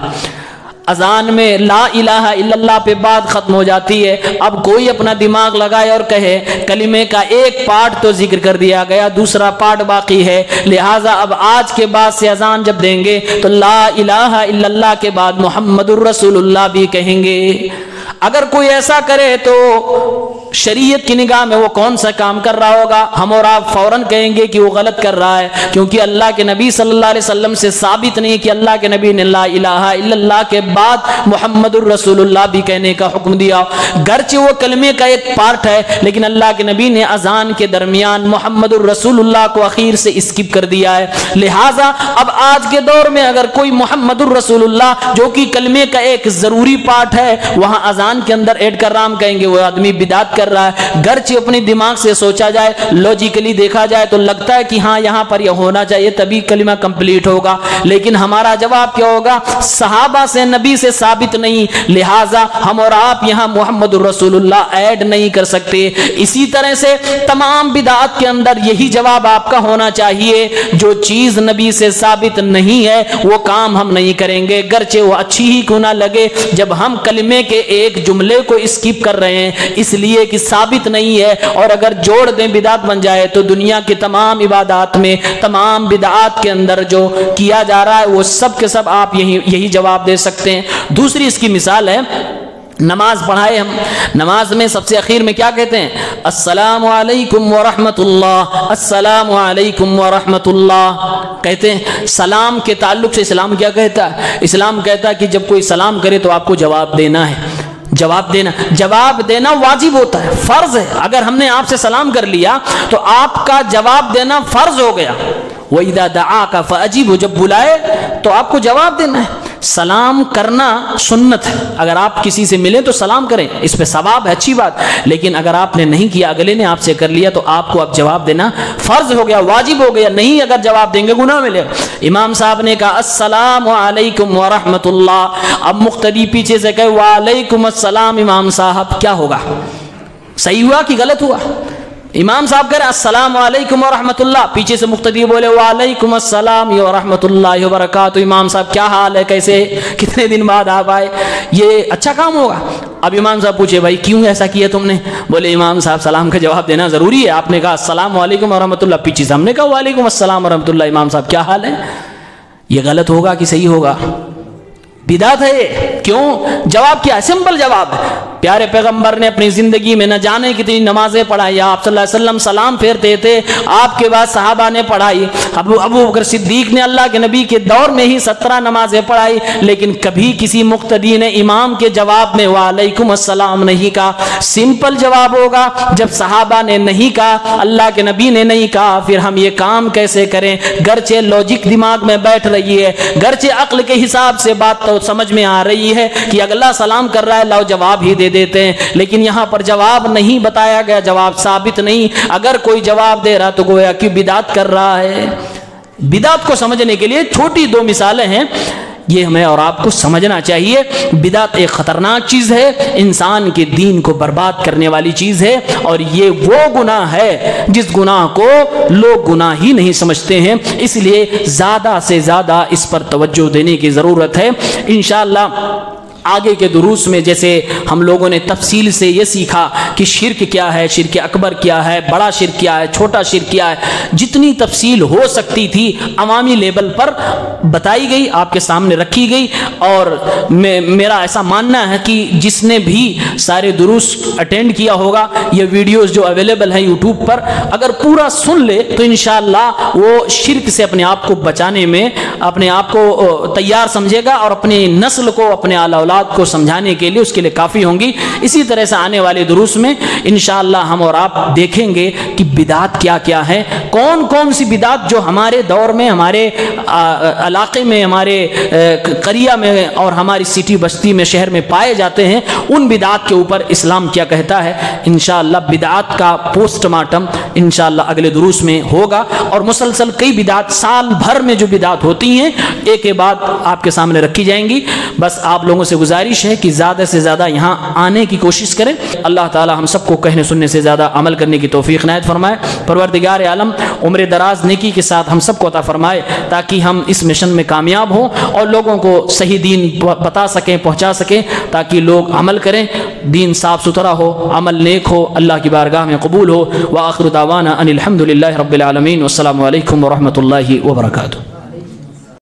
اذان میں لا الہ الا اللہ پہ بات ختم ہو جاتی ہے، اب کوئی اپنا دماغ لگائے اور کہے کلمے کا ایک پارٹ تو ذکر کر دیا گیا، دوسرا پارٹ باقی ہے، لہٰذا اب آج کے بعد سے اذان جب دیں گے تو لا الہ الا اللہ کے بعد محمد الرسول اللہ بھی کہیں گے۔ اگر کوئی ایسا کرے تو شریعت کی نگاہ میں وہ کون سا کام کر رہا ہوگا؟ ہم اور آپ فوراً کہیں گے کہ وہ غلط کر رہا ہے، کیونکہ اللہ کے نبی صلی اللہ علیہ وسلم سے ثابت نہیں کہ اللہ کے نبی نے لا الہ الا اللہ کے بعد محمد الرسول اللہ بھی کہنے کا حکم دیا، گرچہ وہ کلمے کا ایک پارٹ ہے، لیکن اللہ کے نبی نے اذان کے درمیان محمد الرسول اللہ کو اخیر سے اسکپ کر دیا ہے۔ لہٰذا اب آج کے دور میں اگر کوئی محمد الرسول اللہ جو کہ کلمے کا ایک ضروری پارٹ ہے وہاں اذان کے اندر ایڈ کر رہا، ہم کہیں گے وہ آدمی بدعت کر رہا ہے، گرچہ اپنی دماغ سے سوچا جائے، لوجیکلی دیکھا جائے تو لگتا ہے کہ ہاں یہاں پر یہ ہونا چاہیے تبھی کلمہ کمپلیٹ ہوگا، لیکن ہمارا جواب کیا ہوگا؟ صحابہ سے، نبی سے ثابت نہیں، لہٰذا ہم اور آپ یہاں محمد الرسول اللہ ایڈ نہیں کر سکتے۔ اسی طرح سے تمام بدعات کے اندر یہی جواب آپ کا ہونا چاہیے، جو چیز نبی سے ثابت نہیں ہے وہ کام ہم نہیں کریں گے، گرچہ وہ اچھی ہی کیوں نہ لگے۔ جب ہم کلمے کے ایک جملے کو اسکپ کر رہے ہیں اس لیے کہ ثابت نہیں ہے، اور اگر جوڑ دیں بدعت بن جائے تو دنیا کی تمام عبادات میں، تمام بدعات کے اندر جو کیا جا رہا ہے وہ سب کے سب آپ یہی جواب دے سکتے ہیں۔ دوسری اس کی مثال ہے، نماز پڑھائے ہم، نماز میں سب سے اخیر میں کیا کہتے ہیں؟ السلام علیکم ورحمۃ اللہ، السلام علیکم ورحمۃ اللہ کہتے ہیں۔ سلام کے تعلق سے اسلام کیا کہتا ہے؟ اسلام کہتا ہے کہ جب کوئی سلام کرے تو آپ کو جواب دینا ہے، جواب دینا واجب ہوتا ہے، فرض ہے۔ اگر ہم نے آپ سے سلام کر لیا تو آپ کا جواب دینا فرض ہو گیا۔ وَإِذَا دَعَاكَ فَأَجِبْهُ، جب بلائے تو آپ کو جواب دینا ہے۔ سلام کرنا سنت ہے، اگر آپ کسی سے ملیں تو سلام کریں، اس پہ ثواب ہے، اچھی بات، لیکن اگر آپ نے نہیں کیا، اگلے نے آپ سے کر لیا تو آپ کو اب جواب دینا فرض ہو گیا، واجب ہو گیا، نہیں اگر جواب دیں گے گناہ ملے گا۔ امام صاحب نے کہا السلام علیکم ورحمۃ اللہ، اب مقتدی پیچھے سے کہے وعلیکم السلام، امام صاحب کیا ہوگا؟ صحیح ہوا کہ غلط ہوا؟ امام صاحب کہہ رہے السلام علیکم ورحمۃ اللہ، پیچھے سے مقتدی بولے وعلیکم السلام ورحمۃ اللہ وبرکاتہ۔ امام صاحب کیا حال ہے، کیسے، کتنے دن بعد آپ آئے، یہ اچھا کام ہوگا؟ اب امام صاحب پوچھے بھائی کیوں ایسا کیا تم نے؟ بولے امام صاحب سلام کا جواب دینا ضروری ہے، آپ نے کہا السلام علیکم ورحمۃ اللہ، پیچھے سے ہم نے کہا وعلیکم السلام ورحمۃ اللہ، امام صاحب کیا حال ہے؟ یہ غلط ہوگا کہ صحیح ہوگا؟ بدعت ہے یہ، کیوں؟ جواب کیا ہے؟ سمپل جواب ہے۔ پیارے پیغمبر نے اپنی زندگی میں نہ جانے کتنی نمازیں پڑھائی، آپ صلی اللہ علیہ وسلم سلام پھیرتے تھے، آپ کے بعد صحابہ نے پڑھائی، ابو بکر صدیق نے اللہ کے نبی کے دور میں ہی 17 نمازیں پڑھائی، لیکن کبھی کسی مقتدی نے امام کے جواب میں وعلیکم السلام نہیں کہا۔ سمپل جواب ہوگا، جب صحابہ نے نہیں کہا، اللہ کے نبی نے نہیں کہا، پھر ہم یہ کام کیسے کریں؟ گرچہ لاجک دماغ میں بیٹھ رہی ہے، گرچہ عقل کے حساب سے بات تو سمجھ میں آ رہی ہے کہ اگلا سلام کر رہا ہے، لاؤ جواب ہی دے دیتے ہیں، لیکن یہاں پر جواب نہیں بتایا گیا، جواب ثابت نہیں۔ اگر کوئی جواب دے رہا تو گویا کہ بدعت کر رہا ہے۔ بدعت کو سمجھنے کے لیے چھوٹی دو مثالیں ہیں، یہ ہمیں اور آپ کو سمجھنا چاہیے۔ بدعت ایک خطرناک چیز ہے، انسان کے دین کو برباد کرنے والی چیز ہے، اور یہ وہ گناہ ہے جس گناہ کو لوگ گناہ ہی نہیں سمجھتے ہیں، اس لیے زیادہ سے زیادہ اس پر توجہ دینے کی ضرورت ہے۔ انشاءاللہ آگے کے دروس میں جیسے ہم لوگوں نے تفصیل سے یہ سیکھا کہ شرک کیا ہے، شرک اکبر کیا ہے، بڑا شرک کیا ہے، چھوٹا شرک کیا ہے، جتنی تفصیل ہو سکتی تھی عوامی لیول پر بتائی گئی، آپ کے سامنے رکھی گئی، اور میرا ایسا ماننا ہے کہ جس نے بھی سارے دروس اٹینڈ کیا ہوگا، یہ ویڈیوز جو اویلیبل ہیں یوٹیوب پر، اگر پورا سن لے تو انشاءاللہ وہ شرک سے اپنے آپ کو بچانے میں اپنے آپ کو تیار سمجھے گا، اور اپنی نسل کو، اپنے آل اولاد کو سمجھانے کے لیے اس کے لیے کافی ہوں گی۔ اسی طرح سے آنے والے دروس میں انشاءاللہ ہم اور آپ دیکھیں گے کہ بدعات کیا کیا ہے، کون کون سی بدعات جو ہمارے دور میں، ہمارے علاقے میں، ہمارے قریہ میں اور ہماری سٹی بستی میں، شہر میں پائے جاتے ہیں، ان بدعات کے اوپر اسلام کیا کہتا ہے۔ انشاءاللہ بدعات کا پوسٹ مارٹم انشاءاللہ اگلے دروس میں ہوگا، اور مسلسل کئی بدعات سال بھر میں جو بدعات ہوتی ہیں ایک کے بعد آپ کے سامنے رکھی جائیں گی۔ بس آپ لوگوں سے گزارش ہے کہ زیادہ سے زیادہ یہاں آنے کی کوشش کریں۔ اللہ تعالی ہم سب کو کہنے سننے سے زیادہ عمل کرنے کی توفیق عنایت فرمائے۔ پروردگار عالم عمر دراز نیکی کے ساتھ ہم سب کو عطا فرمائے، تاکہ ہم اس مشن میں کامیاب ہوں اور لوگوں کو صحیح دین بتا سکیں، پہنچا سکیں، تاکہ لوگ عمل کریں، دین صاف ستھرا ہو، عمل نیک ہو، اللہ کی بارگاہ میں قبول ہو۔ وآخر دعوانا ان الحمد للہ رب العالمین، والسلام علیکم ورحمۃ اللہ وبرکاتہ۔